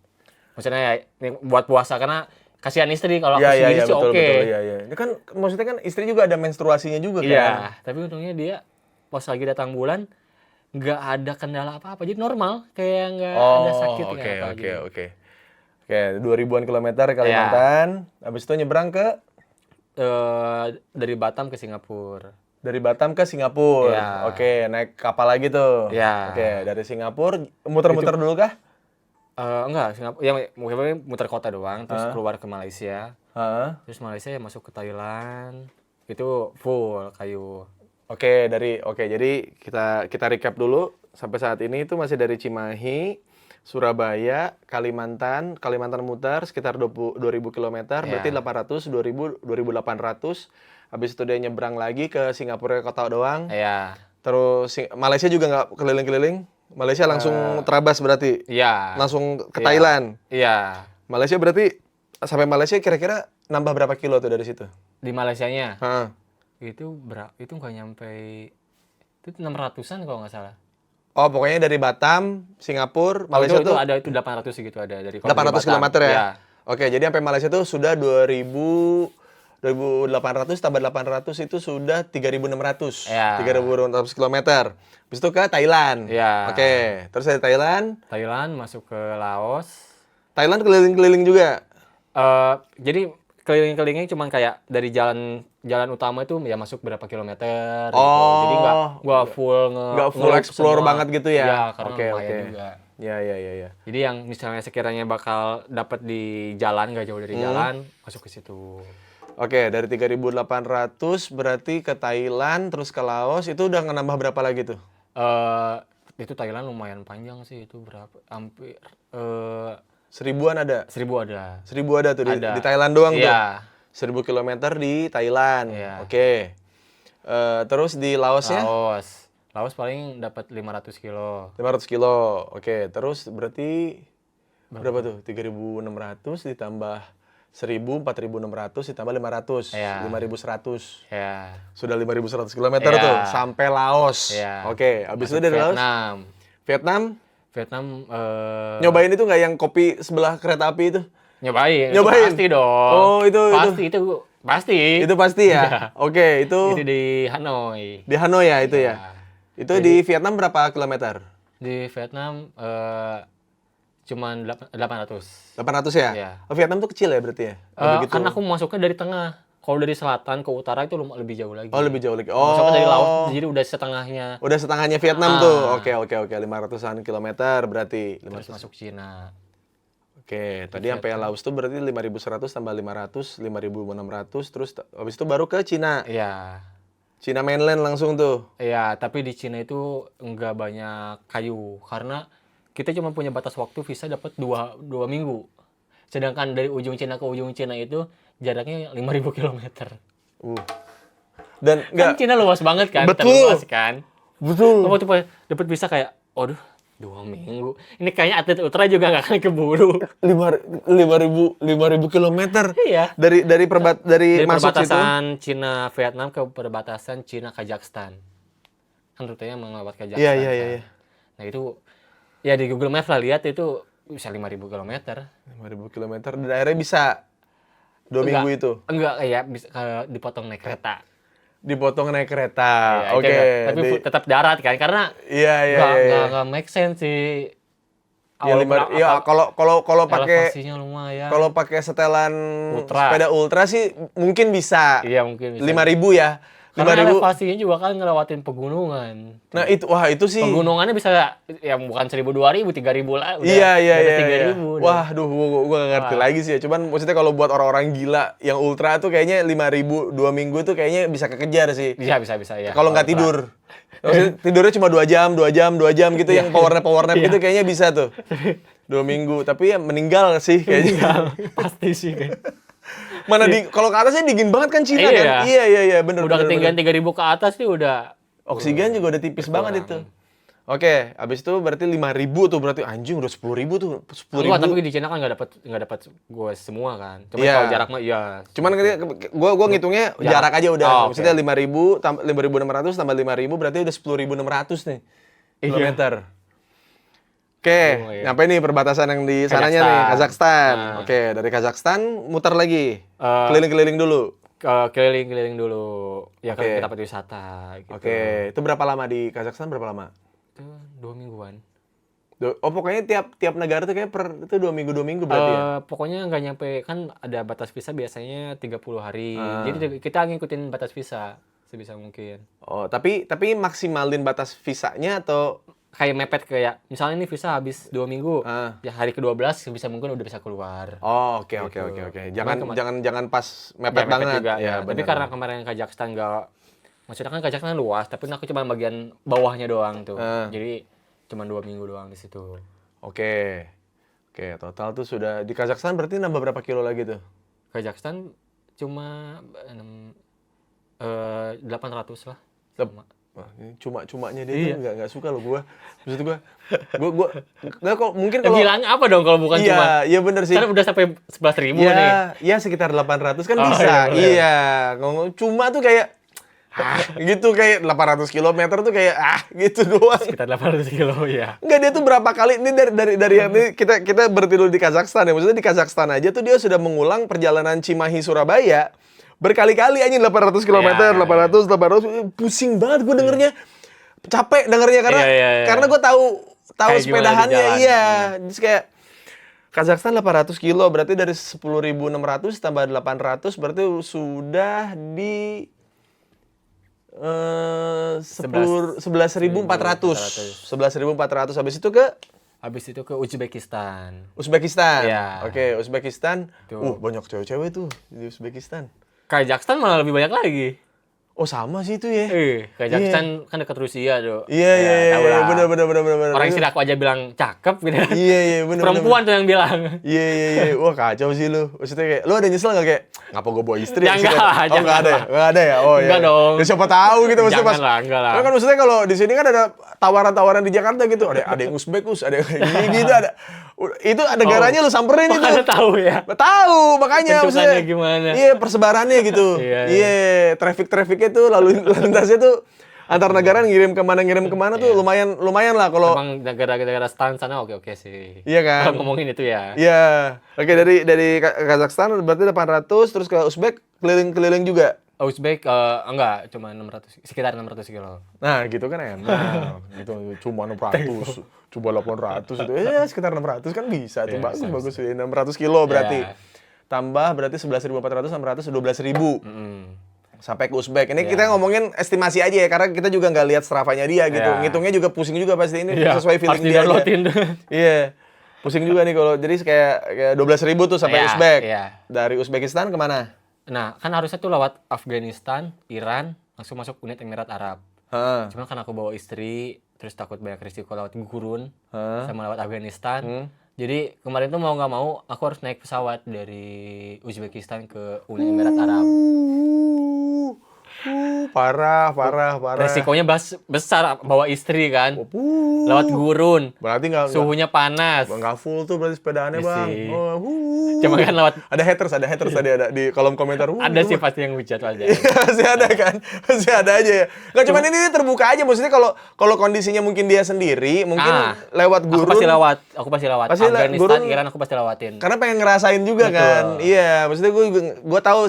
Maksudnya ya ini buat puasa karena kasihan istri kalau aku Iya, sendiri iya, sih betul, oke. betul, iya, iya. Ini kan maksudnya kan istri juga ada menstruasinya juga kan. Iya, tapi untungnya dia pas lagi datang bulan nggak ada kendala apa-apa, jadi normal kayak nggak ada sakit oke, kayak apa oke, gitu. oke. Oke, 2000-an kilometer Kalimantan. Habis itu nyebrang ke Dari Batam ke Singapura. dari Batam ke Singapura. Iya. Oke, naik kapal lagi tuh. Iya. Oke, dari Singapura muter-muter dulu kah? Enggak, Singapura ya mungkin muter kota doang, terus keluar ke Malaysia. Heeh. Terus Malaysia ya masuk ke Thailand. Itu full kayu. Oke, jadi kita recap dulu sampai saat ini itu masih dari Cimahi, Surabaya, Kalimantan muter sekitar 2000 km, berarti 800, 2000, 2800. Habis itu dia nyebrang lagi ke Singapura kota doang. Iya. Terus Malaysia juga nggak keliling-keliling. Malaysia langsung terabas berarti. Iya. Langsung ke Iya. Thailand. Iya. Malaysia berarti sampai Malaysia kira-kira nambah berapa kilo tuh dari situ? Di Malaysianya Heeh. itu nggak nyampe itu 600-an kalau nggak salah. Oh, pokoknya dari Batam, Singapura, Oh, Malaysia itu tuh ada itu 800 segitu ada dari 800 km ya? Iya. Oke, jadi sampai Malaysia tuh sudah 2000 2.800 tambah 800 itu sudah 3.600. Ya. 3.600 kilometer. Habis itu ke Thailand. Ya. Oke, terus dari Thailand. Thailand masuk ke Laos. Thailand keliling-keliling juga. Jadi keliling-kelilingnya cuma kayak dari jalan utama itu ya masuk berapa kilometer gitu. Oh. Jadi nggak full explore semua. banget gitu ya? Iya, karena Oke, lumayan oke. juga. Ya. Jadi yang misalnya sekiranya bakal dapat di jalan, nggak jauh dari jalan, masuk ke situ. Oke, dari 3.800 berarti ke Thailand, terus ke Laos, itu udah nambah berapa lagi tuh? Itu Thailand lumayan panjang sih, itu berapa? Hampir 1.000-an ada? 1.000 ada. 1.000 ada tuh Ada. di Thailand doang tuh? Iya. 1.000 kilometer di Thailand. Iya. Oke. Terus di Laosnya? Laos paling dapat 500 kilo. 500 kilo. Oke, terus berarti berapa tuh? 3.600 ditambah 1.000, 4.600 ditambah 500. Iya. 5.100. Ya. Sudah 5.100 kilometer Iya. tuh sampai Laos. Iya. Oke, habis itu Masuk dari Laos? Vietnam. Vietnam Nyobain nyobain itu nggak yang kopi sebelah kereta api itu? Nyobain. Nyobain? Itu pasti dong. Oh, itu. Pasti. Itu pasti ya? Iya. Oke, itu Itu di Hanoi. di Hanoi ya itu Iya. ya? Itu di Vietnam berapa kilometer? Di Vietnam cuman 800. 800 ya? Iya. Oh, Vietnam tuh kecil ya berarti ya? Begitu. Kan aku masuknya dari tengah. Kalau dari selatan ke utara itu lebih jauh lagi. Oh, lebih jauh lagi. Masuknya dari laut, Oh, jadi udah setengahnya. udah setengahnya Vietnam tuh. Oke. 500-an kilometer berarti. Terus 500. masuk Cina. Oke, tadi sampai Laos tuh berarti 5.100 tambah 500, 5.600, terus habis itu baru ke Cina. Iya. Cina mainland langsung tuh. Iya, tapi di Cina itu nggak banyak kayu. Karena kita cuma punya batas waktu visa dapat 2 minggu. Sedangkan dari ujung Cina ke ujung Cina itu jaraknya 5.000 kilometer. Dan Kan enggak Cina luas banget kan, Betul. terluas kan. betul. Kamu tuh dapat visa kayak, aduh, 2 minggu. Ini kayaknya atlet ultra juga nggak akan keburu. 5.000 kilometer. Iya. Dari Dari masuk situ. perbatasan Cina Vietnam ke perbatasan Cina Kazakhstan. Kan rutenya melewat Kazakhstan. Iya. kan. Nah itu ya di Google Maps lah lihat itu bisa 5.000 kilometer. 5.000 kilometer dan akhirnya bisa 2 minggu itu. Enggak kayak bisa kalau dipotong naik kereta. Dipotong naik kereta. Iya, itu Oke. enggak. Tapi tetap darat kan karena Iya. enggak make sense sih. Ya, kalau pakai elevasinya lumayan. kalau pakai setelan Ultra. sepeda ultra sih mungkin bisa. Iya mungkin bisa. 5.000 ya. Karena 5.000. elevasinya juga kan ngelewatin pegunungan. Nah, itu sih. Pegunungannya bisa yang bukan 1.000, 2.000, 3.000 lah. Udah, Iya. di atas 3.000 udah. Wah, gua nggak ngerti lagi sih ya. Cuman maksudnya kalau buat orang-orang gila yang ultra tuh kayaknya 5.000 2 minggu tuh kayaknya bisa kekejar sih. Bisa ya. Kalau nggak ultra. tidur. Maksudnya tidurnya cuma 2 jam gitu yang power nap gitu kayaknya bisa tuh. 2 minggu, tapi ya meninggal sih kayaknya. Pasti sih kan. Mana kalau ke atasnya dingin banget kan Cina Iya. kan? Iya, bener. Udah bener, ketinggian bener. 3.000 ke atas sih udah. Oksigen juga udah tipis banget itu. Oke, habis itu berarti 5.000 tuh berarti anjing udah 10.000 tuh. 10.000. Enggak, tapi di Cina kan nggak dapat gue semua kan. Cuma Iya. kalau jarak mah iya. Cuman gua ngitungnya jarak aja udah. Oh, Maksudnya 5.600 tambah 5.000 berarti udah 10.600 nih kilometer. Oke, Oh, iya. nyampe nih perbatasan yang di sananya nih, Kazakhstan. Oke, dari Kazakhstan muter lagi. Keliling-keliling dulu. Keliling-keliling dulu. Ya Oke. kalau kita dapat wisata gitu. Oke, itu berapa lama di Kazakhstan berapa lama? Itu 2 mingguan. Oh, pokoknya tiap negara tuh kayak itu 2 minggu berarti ya. Pokoknya nggak nyampe, kan ada batas visa biasanya 30 hari. Jadi kita ngikutin batas visa sebisa mungkin. Oh, tapi maksimalin batas visanya atau Kayak mepet kayak misalnya ini visa habis 2 minggu. Ya hari ke-12 sebisa mungkin udah bisa keluar. Oh, oke. Jangan pas mepet banget. Juga, Ya, ya. Tapi benar. karena kemarin Kazakhstan nggak, maksudnya kan Kazakhstan luas, tapi aku cuma bagian bawahnya doang tuh. Jadi cuma 2 minggu doang di situ. Oke, total tuh sudah di Kazakhstan berarti nambah berapa kilo lagi tuh? Kazakhstan cuma 800 lah. Sama. Wah, ini cuma-cumanya dia Iya. tuh nggak suka loh gua. Maksud gua nggak kok mungkin kalau Bilangnya apa dong kalau bukan cuma? iya bener sih. Kan udah sampai 11.000 nih. Ya sekitar 800 kan Oh, bisa. iya, Iya, ngomong cuma tuh kayak gitu kayak 800 kilometer tuh kayak gitu doang. Sekitar 800 kilo ya. Enggak, dia tuh berapa kali ini dari yang ini kita berhenti dulu di Kazakhstan ya. Maksudnya di Kazakhstan aja tuh dia sudah mengulang perjalanan Cimahi Surabaya berkali-kali anjing 800 km, 800, pusing banget gue dengernya. Capek dengernya karena karena gue tahu Kayak gimana di sepedahannya jalan. iya. Terus kayak Kazakhstan 800 kilo berarti dari 10.600 tambah 800 berarti sudah di 11.400. 11.400 habis itu ke Habis itu ke Uzbekistan. Uzbekistan. Iya. Oke, Uzbekistan. Tuh. Banyak cewek-cewek tuh di Uzbekistan. Kazakhstan malah lebih banyak lagi. Oh, sama sih itu ya. Kazakhstan kan dekat Rusia tuh. Iya, tahu lah. bener. Orang istri aku aja bilang cakep gitu. Iya, bener. Perempuan tuh yang bilang. Iya. Wah, kacau sih lu. Maksudnya kayak, lu ada nyesel nggak kayak, ngapa gue bawa istri? Ya, enggak lah, Oh, nggak ada ya? jangan Nggak ada ya? Oh, Enggak iya. dong. Ya, siapa tahu gitu. Maksudnya Jangan lah, enggak lah. Kan maksudnya kalau di sini kan ada tawaran-tawaran di Jakarta gitu. Ada yang Uzbek, ada yang kayak gitu. Itu negaranya lu samperin itu. Makanya tahu ya. Tahu, makanya Bentukannya maksudnya. gimana. Iya, persebarannya gitu. Iya. Traffic-trafficnya tuh lalu lintasnya tuh antar negara ngirim kemana tuh lumayan lah kalau Emang negara-negara stan sana oke sih. Iya kan? Kalau ngomongin itu ya. Iya. Oke, dari Kazakhstan berarti 800 terus ke Uzbek keliling-keliling juga. Uzbek enggak, cuma 600, sekitar 600 kilo. Nah, gitu kan enak. Gitu cuma 600, coba 800 itu. Ya sekitar 600 kan bisa tuh. Bagus ya. 600 kilo berarti. Iya. Tambah berarti 11.400, 600, 12.000. Sampai ke Uzbek. Ini kita ngomongin estimasi aja ya, karena kita juga nggak lihat Strava-nya dia gitu. Ngitungnya juga pusing juga pasti ini sesuai feeling dia aja. Iya. Pusing juga nih kalau jadi kayak 12.000 tuh sampai Uzbek. Dari Uzbekistan kemana? Nah, kan harusnya tuh lewat Afghanistan, Iran, langsung masuk Uni Emirat Arab. Cuman kan aku bawa istri, terus takut banyak risiko lewat gurun, sama lewat Afghanistan. Jadi kemarin tuh mau nggak mau, aku harus naik pesawat dari Uzbekistan ke Uni Emirat Arab. Parah. Resikonya besar bawa istri kan. Lewat gurun. Berarti Suhunya panas. nggak full tuh berarti sepedaannya, Bang. Sih. Oh, Cuma kan lewat ada haters tadi ada di kolom komentar. ada sih pasti yang hujat aja. Masih ada kan? Masih ada aja ya. Nggak cuman ini terbuka aja maksudnya kalau kondisinya mungkin dia sendiri, mungkin lewat gurun. Aku pasti lewat. Pasti Afghanistan, gurun. Iran aku pasti lewatin. Karena pengen ngerasain juga kan. Iya, maksudnya gue tahu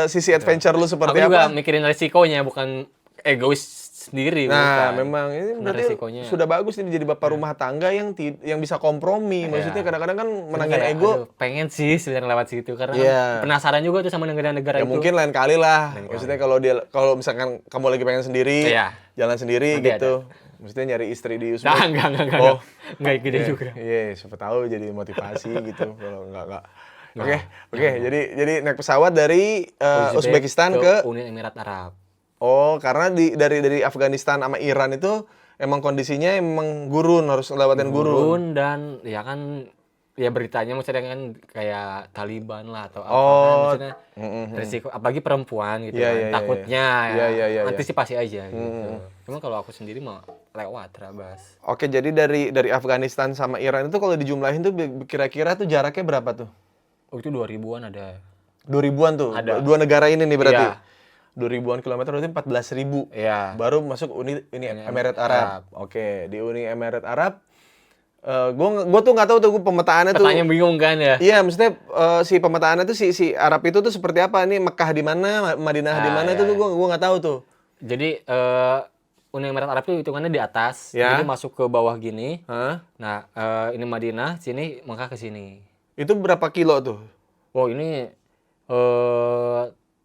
sisi adventure lu seperti Aku juga apa. mikirin resikonya, bukan egois sendiri. Nah, bukan. memang ini Karena berarti resikonya. sudah bagus nih jadi bapak rumah tangga yang bisa kompromi. Maksudnya kadang-kadang kan menangin Kayak, ego. aduh, pengen sih sebenarnya lewat situ karena Iya. penasaran juga tuh sama negara-negara Ya itu. mungkin lain kali lah. Maksudnya kalau misalkan kamu lagi pengen sendiri, Iya. jalan sendiri Nanti gitu. Maksudnya nyari istri di Uzbek. Nah, enggak. Oh. Enggak gede juga. Iya, siapa tahu jadi motivasi gitu. Kalau enggak. Oke. Jadi naik pesawat dari Uzbekistan ke Uni Emirat Arab. Oh, karena dari Afghanistan sama Iran itu emang kondisinya emang gurun, harus ngelewatin gurun. Dan ya kan ya beritanya maksudnya kan kayak Taliban lah atau apa Oh. kan maksudnya risiko apalagi perempuan gitu Iya, kan iya, takutnya iya. antisipasi aja gitu. Cuma kalau aku sendiri mah lewat Rabas. Oke, jadi dari Afghanistan sama Iran itu kalau dijumlahin tuh kira-kira tuh jaraknya berapa tuh? Oh itu 2000-an ada. 2000-an tuh. Ada. Dua negara ini nih berarti. Iya. 2000-an kilometer berarti 14.000. Iya. Baru masuk Uni Emirat Arab. Oke, di Uni Emirat Arab gue tuh nggak tahu tuh pemetaannya tuh. Petanya bingung kan ya? Iya, maksudnya si pemetaannya tuh si Arab itu tuh seperti apa? Ini Mekah di mana, Madinah di mana itu tuh gue nggak tahu tuh. Jadi Uni Emirat Arab itu hitungannya di atas, Ya. jadi masuk ke bawah gini. Hah? Nah, ini Madinah, sini Mekah ke sini. Itu berapa kilo tuh? Wow, ini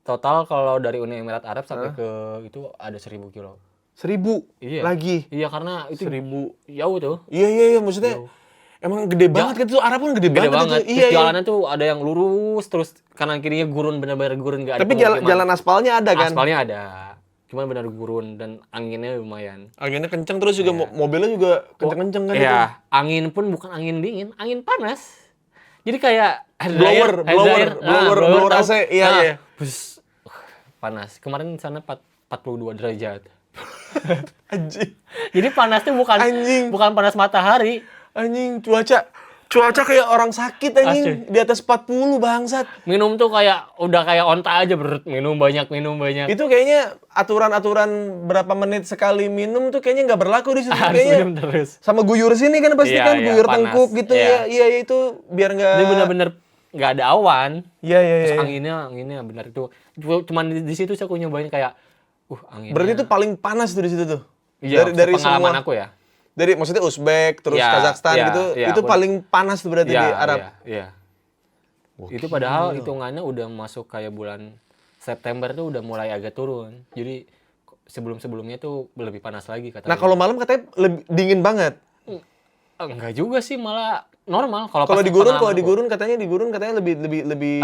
total kalau dari Uni Emirat Arab sampai ke itu ada 1000 kilo. 1.000 Iya. lagi. Iya, karena itu 1.000. jauh tuh. Iya, maksudnya emang gede banget gitu. Arab kan gede Gede banget. banget. Itu. Terus jalannya tuh ada yang lurus terus kanan kirinya gurun, benar-benar gurun, nggak ada Tapi pemukiman. jalan aspalnya ada kan? Aspalnya ada. Cuman benar gurun dan anginnya lumayan. Anginnya kenceng terus juga mobilnya juga kenceng-kenceng kan itu. Iya, angin pun bukan angin dingin, angin panas. Jadi kayak hair Blower tahu? AC. Iya. Bus. Panas. Kemarin di sana 42 derajat. Anjing. Jadi panasnya bukan Anjing. bukan panas matahari. Anjing, cuaca kayak orang sakit anjing. Di atas 40 bangsat. Minum tuh kayak udah kayak onta aja minum banyak. Itu kayaknya aturan-aturan berapa menit sekali minum tuh kayaknya nggak berlaku di situ. Harus Kayaknya minum terus. sama guyur sini kan pasti Iya, kan iya, guyur panas. tengkuk gitu Iya. ya. Iya itu biar nggak Jadi bener-bener nggak ada awan. Iya, iya, Terus iya. anginnya benar itu. Cuman di situ sih aku nyobain kayak, anginnya. Berarti itu paling panas tuh di situ tuh. Iya, Dari pengalaman semua, aku ya. dari maksudnya Uzbek terus Iya, Kazakhstan iya, gitu, iya, itu aku paling panas tuh berarti di Iya, Arab. iya, iya. Itu Gokil. padahal hitungannya udah masuk kayak bulan September tuh udah mulai agak turun. Jadi sebelum-sebelumnya tuh lebih panas lagi Nah, katanya. kalau malam katanya lebih dingin banget. Enggak juga sih, malah normal kalau Kalau pas di gurun, pengalaman aku. di gurun katanya lebih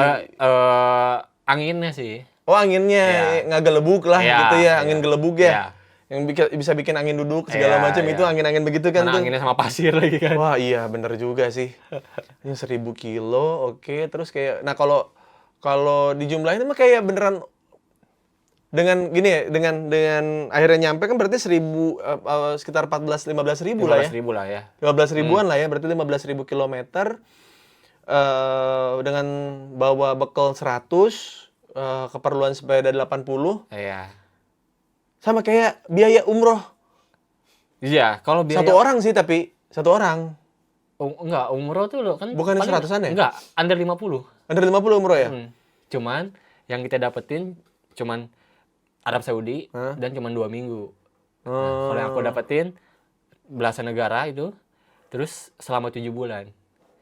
Anginnya sih. oh anginnya Iya. nggak gelebuk lah Iya, gitu ya, iya. angin gelebuk Iya. ya. Yang bisa bikin angin duduk segala Iya, macam iya. itu angin-angin begitu kan Mana tuh. anginnya sama pasir lagi kan. Wah, iya bener juga sih. Ini 1000 kilo, oke. Terus kayak, nah kalau dijumlahin mah kayak beneran dengan gini ya, dengan akhirnya nyampe kan berarti sekitar 14-15 ribu lah ya. 15.000 lah ya. 15 ribuan lah ya, berarti 15.000 kilometer dengan bawa bekal 100, keperluan sepeda 80, Iya. sama kayak biaya umroh. Iya, kalau biaya Satu orang sih tapi, satu orang. enggak, umroh tuh lo kan Bukannya paling- 100-an ya? Enggak, under 50. Under 50 umroh ya? Cuman yang kita dapetin cuman Arab Saudi Hah? dan cuman 2 minggu. Nah, Oh. kalau yang aku dapetin belasan negara itu, terus selama 7 bulan.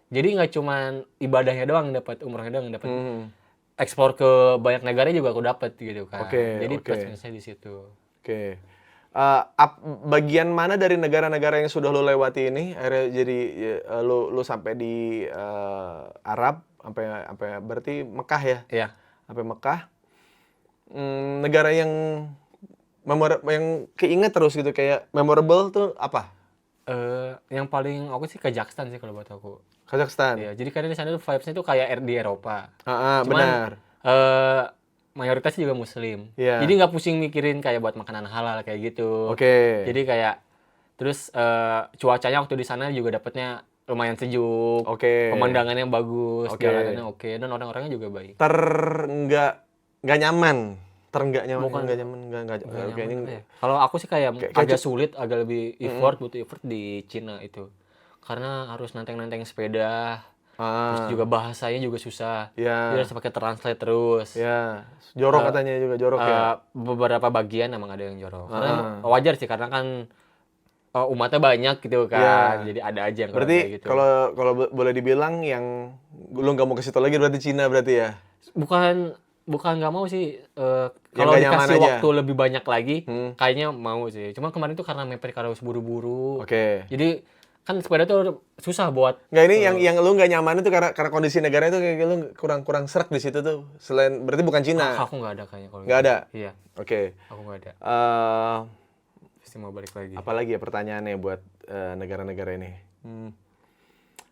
Jadi nggak cuman ibadahnya doang dapat, umrohnya doang dapat. Hmm. Ekspor ke banyak negara juga aku dapat gitu kan. Oke, Jadi oke. plus minusnya di situ. Oke. Bagian mana dari negara-negara yang sudah lo lewati ini akhirnya jadi lo sampai di Arab sampai berarti Mekah ya? Iya. Sampai Mekah. Negara yang yang keinget terus gitu kayak memorable tuh apa? Yang paling aku sih Kazakhstan sih kalau buat aku. Kazakhstan. Iya, jadi karena di sana tuh vibes-nya tuh kayak di Eropa. Cuman, Benar. Mayoritasnya juga Muslim. Iya. Jadi nggak pusing mikirin kayak buat makanan halal kayak gitu. Oke. Jadi kayak terus cuacanya waktu di sana juga dapatnya lumayan sejuk. Oke. Pemandangannya bagus, Oke. jalanannya oke, dan orang-orangnya juga baik. Nggak nyaman. Nggak nyaman. Bukan. Nggak nyaman. Nggak Nggak oke, nyaman ini apa ya? Kalau aku sih kayak Kayak agak sulit, agak lebih butuh effort di Cina itu. Karena harus nanteng-nanteng sepeda, terus juga bahasanya juga susah. Ya. Dia harus pakai translate terus. Ya, jorok katanya juga jorok ya. Beberapa bagian emang ada yang jorok. Karena wajar sih, karena kan umatnya banyak gitu kan. Ya. Jadi ada aja yang kayak Berarti gitu. kalau boleh dibilang yang lu nggak mau ke situ lagi berarti Cina berarti ya. Bukan nggak mau sih. Yang Kalau nggak nyaman dikasih aja. waktu lebih banyak lagi, kayaknya mau sih. Cuma kemarin tuh karena mepet karena harus buru-buru. Oke. Jadi kan sepeda tuh susah buat. Nggak, ini yang lu nggak nyaman itu karena kondisi negara itu kayak lu kurang serak di situ tuh. Selain berarti bukan Cina. Aku nggak ada kayaknya kalau Nggak gitu. ada? Iya, Oke. aku nggak ada. Pasti mau balik lagi. Apalagi ya pertanyaannya buat negara-negara ini.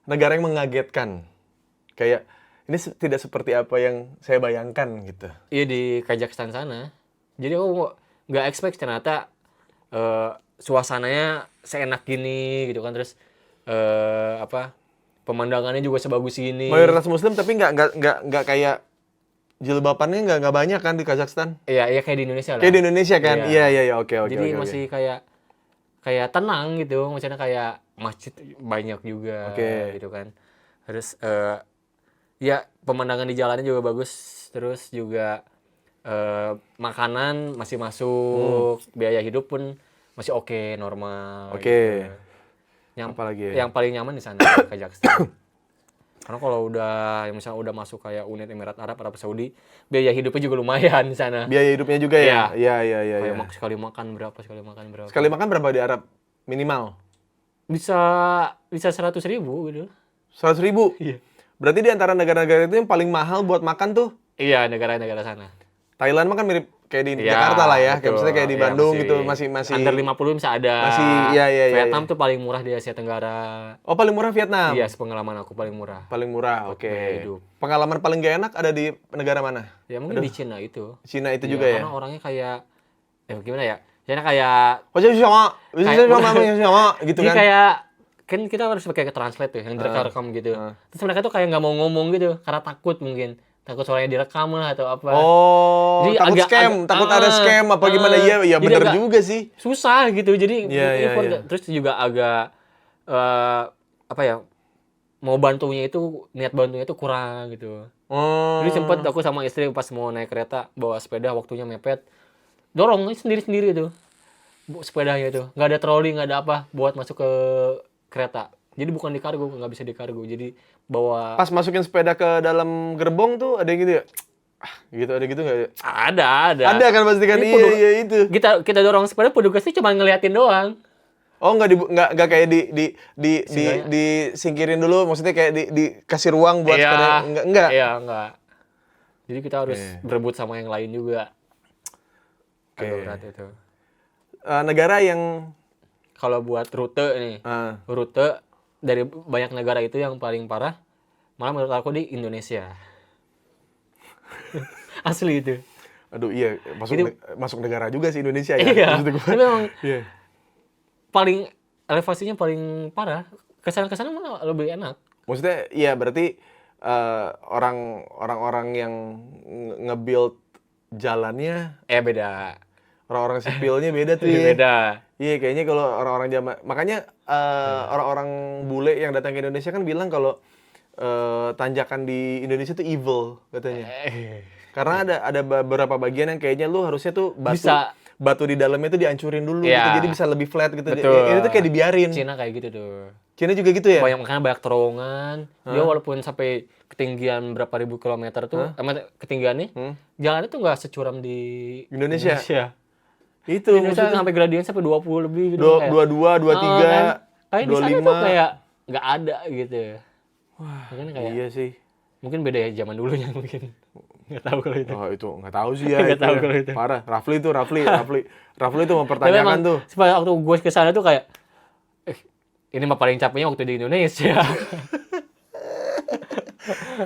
Negara yang mengagetkan. Kayak ini tidak seperti apa yang saya bayangkan gitu. Iya, di Kazakhstan sana. Jadi aku nggak expect ternyata suasananya seenak gini gitu kan, terus pemandangannya juga sebagus gini. Mayoritas Muslim tapi nggak kayak jilbabannya nggak banyak kan di Kazakhstan. Iya, kayak di Indonesia lah. Kayak di Indonesia kan? Iya. Iya, oke. Jadi oke. masih kayak tenang gitu, maksudnya kayak masjid banyak juga gitu kan. Terus ya pemandangan di jalannya juga bagus, terus juga makanan masih masuk, biaya hidup pun masih oke, normal. Oke. Gitu. Yang Apalagi ya? yang paling nyaman di sana Kazakhstan. Karena kalau yang misalnya udah masuk kayak Uni Emirat Arab, Arab Saudi, biaya hidupnya juga lumayan di sana. Biaya hidupnya juga ya? Iya. Kayak sekali makan berapa? Sekali makan berapa di Arab? Minimal? Bisa 100.000 gitu. 100.000? Iya. Berarti di antara negara-negara itu yang paling mahal buat makan tuh Iya, negara-negara sana. Thailand mah kan mirip kayak di Iya, Jakarta lah ya, kayak betul. misalnya kayak di Iya, Bandung gitu, masih under 50 bisa ada. masih, iya. Vietnam tuh paling murah di Asia Tenggara. Oh, paling murah Vietnam? Iya, sepengalaman aku paling murah. Paling murah, oke. biaya hidup. Pengalaman paling gak enak ada di negara mana? Ya mungkin di Cina itu. Cina itu Iya, juga ya? Karena orangnya kayak gimana ya? Cina kayak Oh, jadi sama gitu dia kan? kayak kan kita harus pakai translate tuh yang direkam gitu. Terus mereka tuh kayak nggak mau ngomong gitu karena takut mungkin. Takut suaranya direkam lah atau apa. Oh, Jadi takut scam, takut ada scam apa gimana? Iya, jadi bener agak juga sih. susah gitu. Jadi Iya. terus juga agak apa ya? mau bantunya itu niat bantunya itu kurang gitu. Oh. Jadi sempet aku sama istri pas mau naik kereta bawa sepeda waktunya mepet, dorong sendiri-sendiri tuh sepedanya tuh, nggak ada troli nggak ada apa buat masuk ke kereta. Jadi bukan di kargo, nggak bisa di kargo. Jadi bawa Pas masukin sepeda ke dalam gerbong tuh ada yang gitu ya? Gitu, ada gitu nggak ya? ada. Ada kan pasti kan, Ini iya itu. Kita dorong sepeda petugasnya cuma ngeliatin doang. Oh nggak kayak disingkirin dulu, maksudnya kayak dikasih ruang buat sepeda, enggak. Iya, enggak. Jadi kita harus berebut sama yang lain juga. Oke. Agak berat itu. Negara yang Kalau buat rute nih, rute dari banyak negara itu yang paling parah, malah menurut aku di Indonesia. Asli itu. aduh iya masuk negara juga sih Indonesia ya. Iya. Maksud gua. Tapi memang Iya. paling elevasinya paling parah. Kesana malah lebih enak. Maksudnya iya berarti orang-orang yang nge-build jalannya, Beda. orang-orang sipilnya beda tuh ya. Beda. Iya, kayaknya kalau orang-orang zaman, makanya orang-orang bule yang datang ke Indonesia kan bilang kalau tanjakan di Indonesia tuh evil katanya. Karena ada beberapa bagian yang kayaknya lu harusnya tuh batu di dalamnya tuh dihancurin dulu gitu, jadi bisa lebih flat gitu. Betul. Ini tuh kayak dibiarin. Cina kayak gitu tuh. Cina juga gitu ya? Makanya banyak terowongan. Dia walaupun sampai ketinggian berapa ribu kilometer tuh, ketinggiannya, jalannya tuh nggak securam di Indonesia. Itu Indonesia sampai gradian sampai 20 lebih gitu. 22, 23, kayak 25. di sana tuh kayak nggak ada gitu. Wah, kayak iya sih. mungkin beda ya zaman dulunya mungkin. Nggak tahu kalau itu. Oh itu nggak tahu sih ya. Nggak tahu kalau itu. Parah. Rafli itu mempertanyakan tuh. Setelah waktu gue ke sana tuh kayak, ini mah paling capeknya waktu di Indonesia.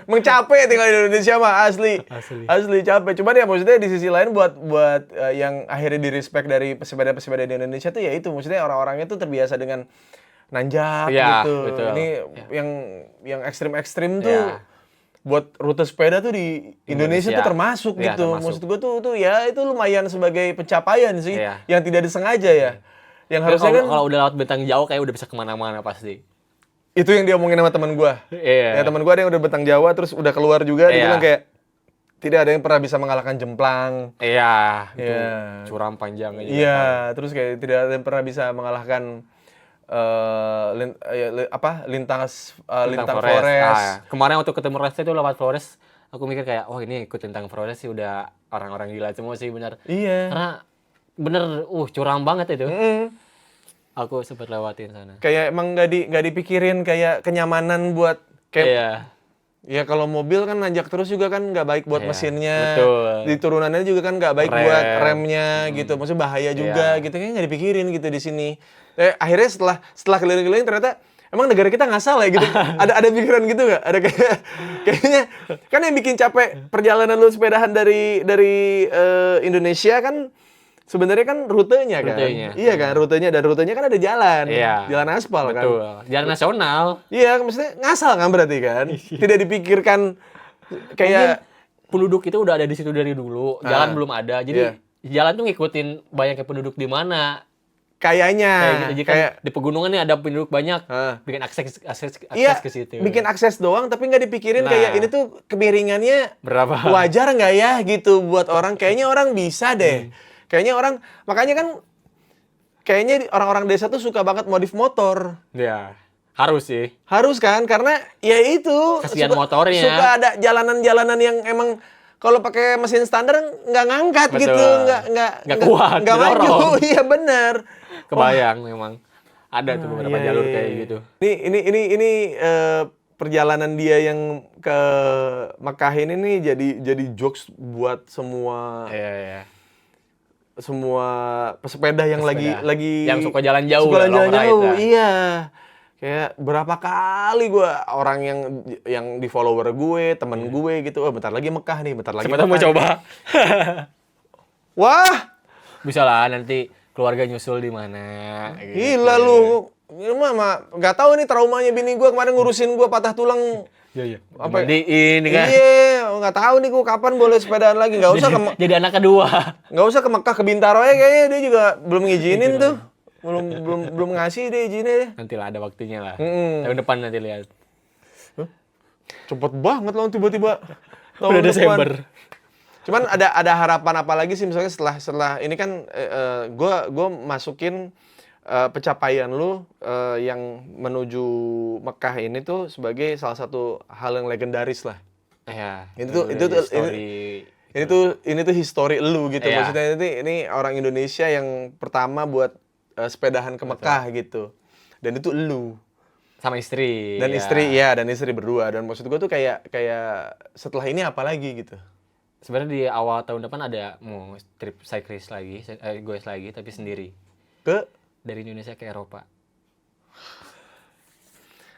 Capek tinggal di Indonesia mah asli capek. Cuman ya maksudnya di sisi lain buat yang akhirnya di respect dari pesepeda di Indonesia tuh ya itu maksudnya orang-orangnya tuh terbiasa dengan nanjak gitu. Betul. Ini yang ekstrim tuh buat rute sepeda tuh di Indonesia tuh termasuk gitu. Maksud gue tuh ya itu lumayan sebagai pencapaian sih yang tidak disengaja ya. Yang harusnya kan kalau udah lewat bentang jauh kayak udah bisa kemana-mana pasti. Itu yang dia omongin sama teman gue. Ya teman gue ada yang udah bentang Jawa terus udah keluar juga, dia bilang kayak tidak ada yang pernah bisa mengalahkan Jemplang. Itu curam panjang aja. Iya, terus kayak tidak ada yang pernah bisa mengalahkan Lintang Flores. Kemarin waktu ketemu Resta itu lewat Flores, aku mikir kayak, ini ikut Lintang Flores sih udah orang-orang gila semua sih benar. Iya. Karena bener, curam banget itu. Aku sempat lewatin sana. Kayak emang nggak dipikirin kayak kenyamanan buat kayak. Ya kalau mobil kan nanjak terus juga kan nggak baik buat mesinnya. Betul. Di turunannya juga kan nggak baik buat remnya gitu. Maksudnya bahaya juga gitu. Kayaknya nggak dipikirin gitu di sini. Akhirnya setelah keliling-keliling ternyata emang negara kita nggak salah ya gitu. ada pikiran gitu nggak? Ada kayaknya kan yang bikin capek perjalanan lu sepedahan dari Indonesia kan sebenarnya kan rutenya kan. Iya kan, rutenya kan ada jalan. Jalan aspal kan. Betul. Jalan nasional. Iya, maksudnya ngasal kan berarti kan. Tidak dipikirkan kayak mungkin penduduk itu udah ada di situ dari dulu. Jalan belum ada. Jadi jalan tuh ngikutin banyaknya penduduk di mana. Kayaknya gitu. Kayak di pegunungan nih ada penduduk banyak, bikin akses ke situ. Bikin akses doang tapi nggak dipikirin kayak ini tuh kemiringannya berapa? Wajar nggak ya gitu buat orang. Kayaknya orang bisa deh. Kayaknya orang, makanya kan kayaknya orang-orang desa tuh suka banget modif motor. Ya, harus sih. Harus kan, karena ya itu kasihan motornya. Suka ada jalanan-jalanan yang emang kalau pakai mesin standar nggak ngangkat. Betul. Gitu, nggak kuat, nggak maju. Iya benar. Kebayang memang ada tuh beberapa jalur kayak gitu. Ini perjalanan dia yang ke Mekah ini nih jadi jokes buat semua. Semua pesepeda yang lagi yang suka jalan jauh, iya. Kayak berapa kali gue orang yang di follower gue, temen gue gitu, bentar lagi Mekah nih, bentar lagi. Sebentar mau coba. Wah, bisa lah nanti keluarga nyusul di mana. Gila lu. Ini mah nggak tahu nih traumanya bini gue kemarin ngurusin gue patah tulang. Iya. Apa ini kan? Iya, nggak tahu nih gue kapan boleh sepedaan lagi. Nggak usah jadi anak kedua. Nggak usah ke Mekah, ke Bintaro ya kayaknya dia juga belum ngizinin tuh. Belum ngasih dia izinnya deh. Nanti lah ada waktunya lah. Tahun depan nanti lihat. Cepet banget loh tiba-tiba tahun Udah depan. Desember. Cuman ada harapan apa lagi sih misalnya setelah ini kan gue masukin pencapaian lu yang menuju Mekah ini tuh sebagai salah satu hal yang legendaris lah. Ya, Itu tuh ini tuh history lu gitu. Iya. Maksudnya ini orang Indonesia yang pertama buat sepedahan ke Mekah gitu. Dan itu lu sama istri. dan ya. istri dan istri berdua. Dan maksud gue tuh kayak setelah ini apa lagi gitu. Sebenarnya di awal tahun depan ada mau trip cyclist lagi, goes lagi tapi sendiri. Ke Dari Indonesia ke Eropa.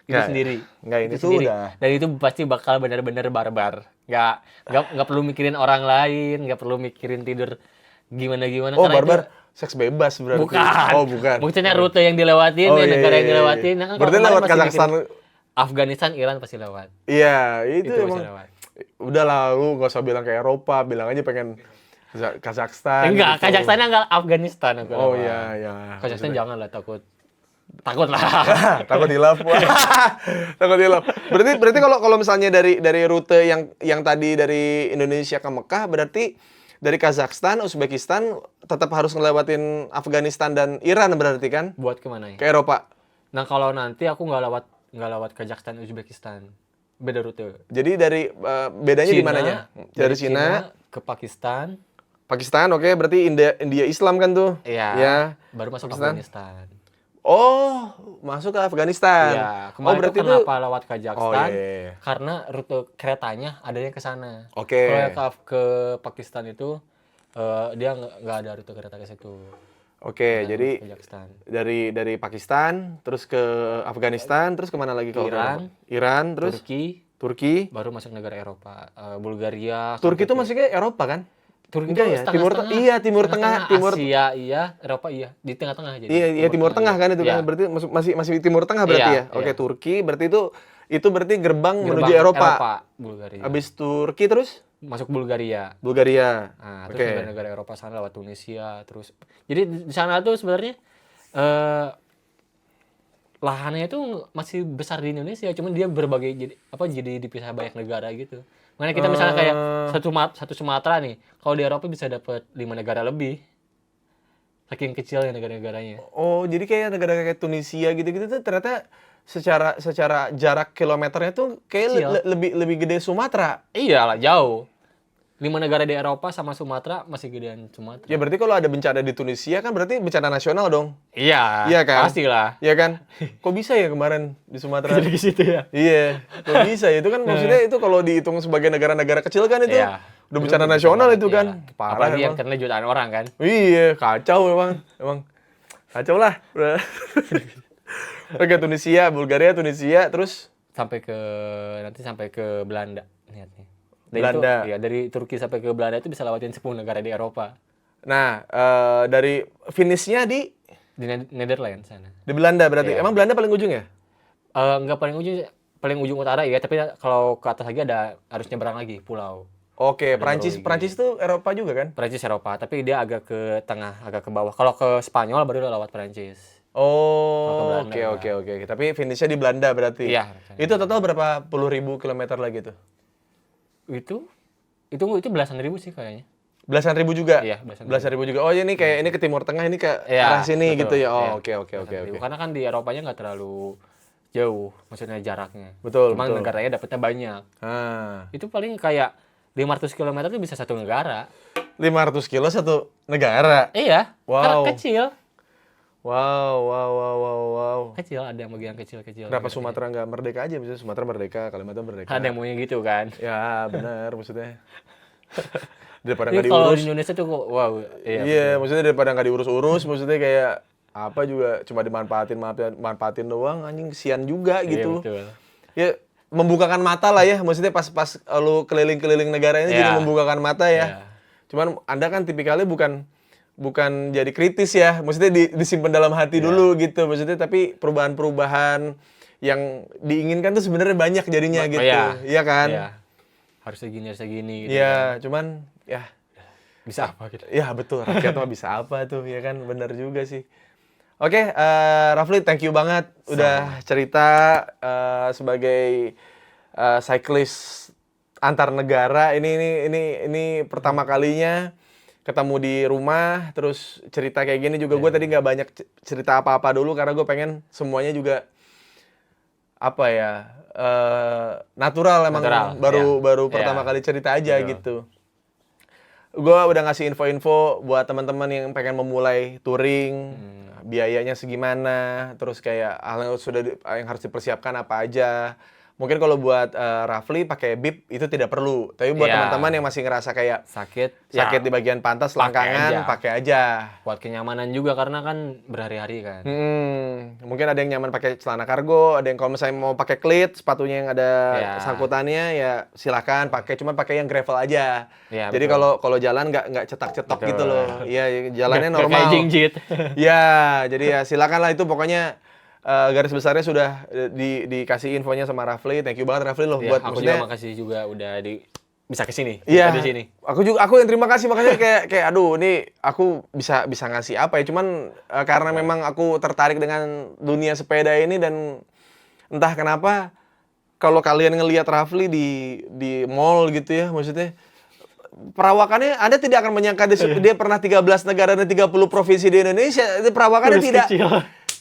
Itu Nggak, sendiri. nggak, ini Itu tuh sendiri. udah. Dan itu pasti bakal benar-benar barbar. Nggak perlu mikirin orang lain, nggak perlu mikirin tidur gimana-gimana. Oh, karena barbar itu- seks bebas berarti. Bukan. Oh, bukan. Maksudnya rute yang dilewatin, Oh, ya, iya, negara iya, yang iya. dilewatin. Nah, kan Berarti kalau lewat kemarin masih Kazakhstan. bikin Afghanistan, Iran pasti lewat. Iya, itu Itu emang. pasti lewat. Udah lah, lu nggak usah bilang ke Eropa, bilang aja pengen Kazakhstan. Enggak, gitu. Kazakhstan enggak, Afghanistan aku Oh lewat. iya, iya. Kazakhstan jangan lah, takut lah. Takut hilaf. Wah. Takut hilaf. Berarti kalau misalnya dari rute yang tadi dari Indonesia ke Mekah, berarti dari Kazakhstan, Uzbekistan tetap harus ngelewatin Afghanistan dan Iran berarti kan? Buat kemana ya? Ke Eropa. Nah kalau nanti aku nggak lewat Kazakhstan, Uzbekistan, beda rute. Jadi dari bedanya di Cina, mananya? Dari Cina, ke Pakistan, Pakistan, oke, berarti India Islam kan tuh? ya, Ya. baru masuk Pakistan. Afghanistan. Oh, masuk ke Afghanistan. Ya, Oh, kemarin berarti itu kenapa lewat Oh, Kazakhstan? iya, iya. Karena rute keretanya adanya ke sana. Oke. Kalau yang ke Pakistan itu dia nggak ada rute kereta ke situ. Oke, jadi Kazakhstan. dari Pakistan, terus ke Afghanistan, terus kemana lagi kalau ke Iran. Eropa? Iran, terus Turki. Baru masuk negara Eropa, Bulgaria. Turki itu sampai ke- masuknya Eropa kan? Turki Enggak itu ya? Timur Tengah, Timur Asia iya, Eropa iya, di tengah-tengah jadi. Iya, Timur Tengah kan itu Iya. kan. Berarti masih Timur Tengah berarti Iya, ya. Oke, iya. Turki berarti itu berarti gerbang menuju Gerbang Eropa. Bulgaria. Habis Turki terus Masuk Bulgaria. Bulgaria. Nah, Oke. terus negara-negara Eropa sana lewat Tunisia, terus. Jadi di sana tuh sebenarnya lahannya itu masih besar di Indonesia, cuman dia jadi dipisah banyak negara gitu. Makanya kita misalnya kayak satu Sumatera nih, kalau di Eropa bisa dapat 5 negara lebih. Saking kecilnya negara-negaranya. Oh, jadi kayak negara kayak Tunisia gitu-gitu tuh ternyata secara jarak kilometernya tuh kayak Kecil. lebih gede Sumatera. Iyalah, jauh. 5 negara di Eropa sama Sumatera masih gedean Sumatera. Ya berarti kalau ada bencana di Tunisia kan berarti bencana nasional dong. Iya, Iya kan? pastilah. Iya kan? Kok bisa ya kemarin di Sumatera? Jadi ke situ ya. Iya, kok bisa ya? Itu kan maksudnya itu kalau dihitung sebagai negara-negara kecil kan itu Iya. udah bencana nasional itu Iya. kan. Parah Apalagi yang emang. kena jutaan orang kan. Iya, kacau emang kacau lah. Oke, Bulgaria, Tunisia, terus Nanti sampai ke Belanda niatnya. Belanda. Itu, ya dari Turki sampai ke Belanda itu bisa lewatin 10 negara di Eropa. nah dari finishnya di Di Netherlands sana. Belanda berarti. Iya. Emang Belanda paling ujung ya? Enggak paling ujung utara ya, tapi kalau ke atas lagi harus nyebrang lagi pulau. Oke, Ada Prancis tuh Eropa juga kan? Prancis Eropa, tapi dia agak ke tengah, agak ke bawah. Kalau ke Spanyol baru lewat Prancis. Kalau ke Oh, Belanda, oke. Tapi finishnya di Belanda berarti. Iya. Itu total berapa puluh ribu kilometer lagi tuh? Itu belasan ribu sih kayaknya. Belasan ribu juga? Iya, Belasan ribu juga. Oh, ini kayak ini ke Timur Tengah, ini ke Iya, arah sini betul. gitu ya. Oh, Iya, oke. belasan ribu. Karena kan di Eropanya nggak terlalu jauh, maksudnya jaraknya. Betul, Cuman betul. negaranya dapetnya banyak. Ah, Itu paling kayak 500 km itu bisa satu negara. 500 kilo satu negara. Iya, Wow. karena kecil. Wow. Kecil, ada yang bagian kecil-kecil. Kenapa Sumatera nggak merdeka aja? Misalnya Sumatera merdeka, Kalimantan merdeka. Ada yang maunya gitu kan. Ya, benar maksudnya. Daripada Tapi nggak kalau diurus. di Indonesia tuh wow, Iya, maksudnya daripada nggak diurus-urus, maksudnya kayak apa juga cuma manfaatin doang, anjing kesian juga Iya, gitu. betul. Ya membukakan mata lah ya, maksudnya pas lu keliling-keliling negara ini jadi Iya. membukakan mata ya. Iya. Cuman Anda kan tipikalnya bukan jadi kritis ya, maksudnya disimpan dalam hati Iya. dulu gitu, maksudnya tapi perubahan-perubahan yang diinginkan tuh sebenarnya banyak jadinya gitu, iya kan? Iya. Harusnya gini gitu. Iya, cuman ya Bisa apa gitu. ya betul, rakyat mah bisa apa tuh, ya kan, benar juga sih. Oke, Rafli, thank you banget udah cerita sebagai cyclist antar negara. Ini pertama kalinya ketemu di rumah, terus cerita kayak gini juga. Gue tadi nggak banyak cerita apa-apa dulu karena gue pengen semuanya juga apa ya, natural emang. Baru pertama kali cerita aja gitu. Gue udah ngasih info-info buat teman-teman yang pengen memulai touring, biayanya segimana, terus kayak hal yang harus dipersiapkan apa aja. Mungkin kalau buat Rafli pakai bib itu tidak perlu. Tapi buat teman-teman yang masih ngerasa kayak sakit di bagian pantas, langkangan, pakai aja. Buat kenyamanan juga karena kan berhari-hari kan. Mungkin ada yang nyaman pakai celana kargo, ada yang kalau misalnya mau pakai cleat, sepatunya yang ada sangkutannya ya silakan pakai. Cuman pakai yang gravel aja. Jadi kalau jalan nggak cetak-cetok gitu loh. Iya, jalannya normal. Kayak jinjit. Ya, jadi ya silakan lah itu pokoknya. Garis besarnya sudah dikasih infonya sama Rafli. Thank you banget Rafli loh buat aku maksudnya. Juga makasih juga udah bisa kesini. Iya. Di sini. Aku yang terima kasih makanya kayak aduh ini aku bisa ngasih apa ya. Cuman karena memang aku tertarik dengan dunia sepeda ini dan entah kenapa kalau kalian ngelihat Rafli di mall gitu ya, maksudnya perawakannya Anda tidak akan menyangka dia pernah 13 negara dan 30 provinsi di Indonesia. Itu perawakannya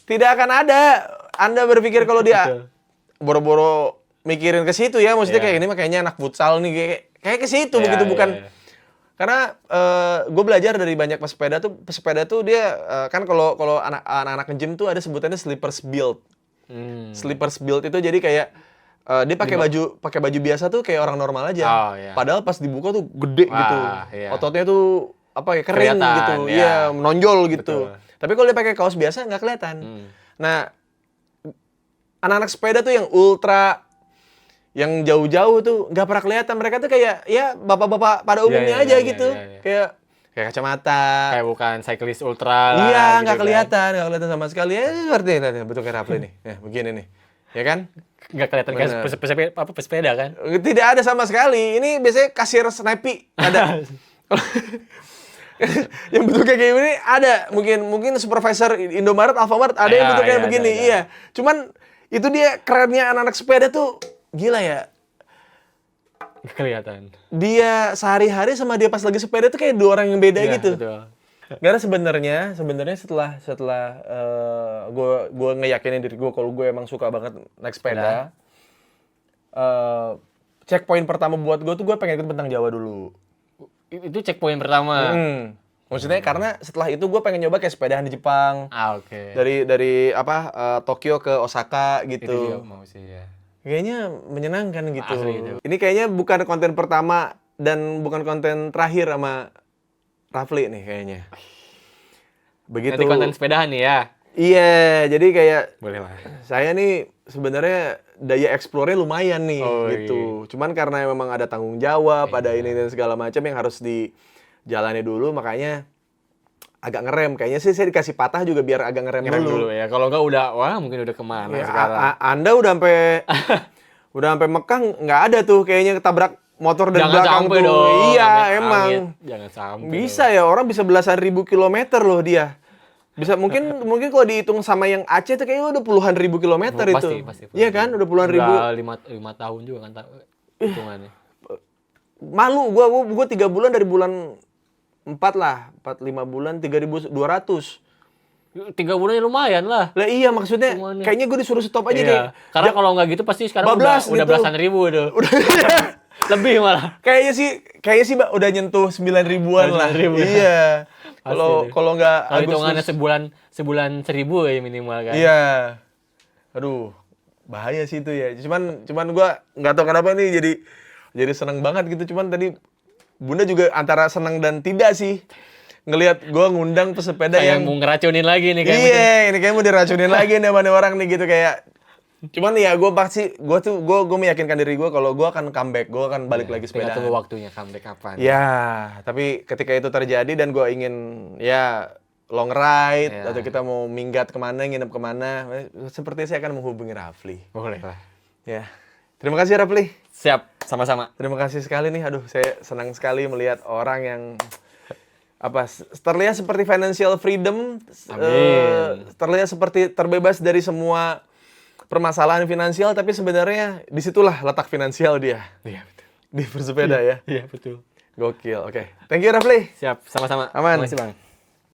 tidak akan ada. Anda berpikir kalau dia boro-boro mikirin ke situ ya, maksudnya kayak ini mah kayaknya anak futsal nih, kayak ke situ begitu bukan. Karena gue belajar dari banyak pesepeda tuh dia kan kalau anak-anak nge-gym tuh ada sebutannya slippers build. Slippers build itu jadi kayak dia pakai baju biasa tuh kayak orang normal aja. Padahal pas dibuka tuh gede gitu. Ototnya tuh apa ya, kering gitu. Iya, menonjol gitu. Tapi kalau dia pakai kaos biasa nggak kelihatan. Nah, anak-anak sepeda tuh yang ultra, yang jauh-jauh tuh nggak pernah kelihatan. Mereka tuh kayak ya bapak-bapak pada umumnya aja gitu. Kayak kacamata. Kayak bukan cyclist ultra lah. Iya, gitu nggak kelihatan sama sekali. Ya seperti ini, bentuk kayak Rafli nih. Ya, begini nih. Ya kan? Nggak kelihatan kayak pesepeda kan? Tidak ada sama sekali. Ini biasanya kasir Snappy ada. Yang bentuknya kayak gini ada, mungkin supervisor Indomaret, Alfamart ada yang bentuknya begini. Iya. Cuman itu dia kerennya anak-anak sepeda tuh gila ya. Kelihatan. Dia sehari-hari sama dia pas lagi sepeda tuh kayak dua orang yang beda gitu. Betul. Karena sebenarnya setelah gue ngeyakinin diri gue kalau gue emang suka banget naik sepeda. Checkpoint pertama buat gue tuh gue pengen ikut Bentang Jawa dulu. Itu checkpoint pertama. Maksudnya karena setelah itu gue pengen nyoba kayak sepedahan di Jepang. Oke. Dari Tokyo ke Osaka gitu. Itu juga mau sih ya. Kayaknya menyenangkan gitu. Asli itu. Ini kayaknya bukan konten pertama dan bukan konten terakhir sama Rafli nih kayaknya. Begitu. Nanti konten sepedahan nih ya. Iya, jadi kayak boleh lah. Saya nih sebenarnya daya explore-nya lumayan nih gitu. Iya. Cuman karena memang ada tanggung jawab, ada ini dan segala macam yang harus dijalani dulu, makanya agak ngerem. Kayaknya sih saya dikasih patah juga biar agak ngerem dulu ya. Kalau enggak mungkin udah kemana ya, sekarang. Anda udah sampai Mekah nggak ada tuh kayaknya ketabrak motor dari belakang tuh. Dong. Iya, emang. Jangan sampai. Bisa ya, orang bisa belasan ribu kilometer loh dia. Bisa mungkin kalau dihitung sama yang Aceh itu kayaknya udah puluhan ribu kilometer itu. Pasti. Iya kan? Udah puluhan ribu. 5 tahun juga kan hitungannya. Malu gua 3 bulan dari bulan 4 lah. 5 bulan 3.200. 3 bulannya lumayan lah. Lah iya maksudnya kayaknya gue disuruh stop aja kayak. Karena kalau nggak gitu pasti sekarang udah gitu. belasan ribu itu. Lebih malah. Kayaknya sih udah nyentuh 9.000-an lah. Iya. Kalau nggak kalau hitungannya sebulan 1.000 ya minimal kan. Iya. Aduh, bahaya sih itu ya. Cuman gua nggak tahu kenapa nih jadi seneng banget gitu. Cuman tadi Bunda juga antara seneng dan tidak sih. Ngelihat gua ngundang pesepeda yang mau ngeracunin lagi nih kayaknya. Iya, ini kayak mau diracunin lagi nih sama orang nih gitu kayak. Cuman ya gue meyakinkan diri gue kalau gue akan comeback, gue akan balik lagi sepeda. Tunggu waktunya comeback kapan. Ya, tapi ketika itu terjadi dan gue ingin ya long ride atau kita mau minggat kemana, nginep kemana, seperti saya akan menghubungi Rafli. Boleh lah. Ya, terima kasih Rafli. Siap, sama-sama. Terima kasih sekali nih, aduh saya senang sekali melihat orang yang terlihat seperti financial freedom, terlihat seperti terbebas dari semua permasalahan finansial, tapi sebenarnya disitulah letak finansial dia. Iya, betul. Di bersepeda ya. Iya, betul. Gokil, oke. Thank you Rafli. Siap, sama-sama. Aman. Terima kasih, Bang.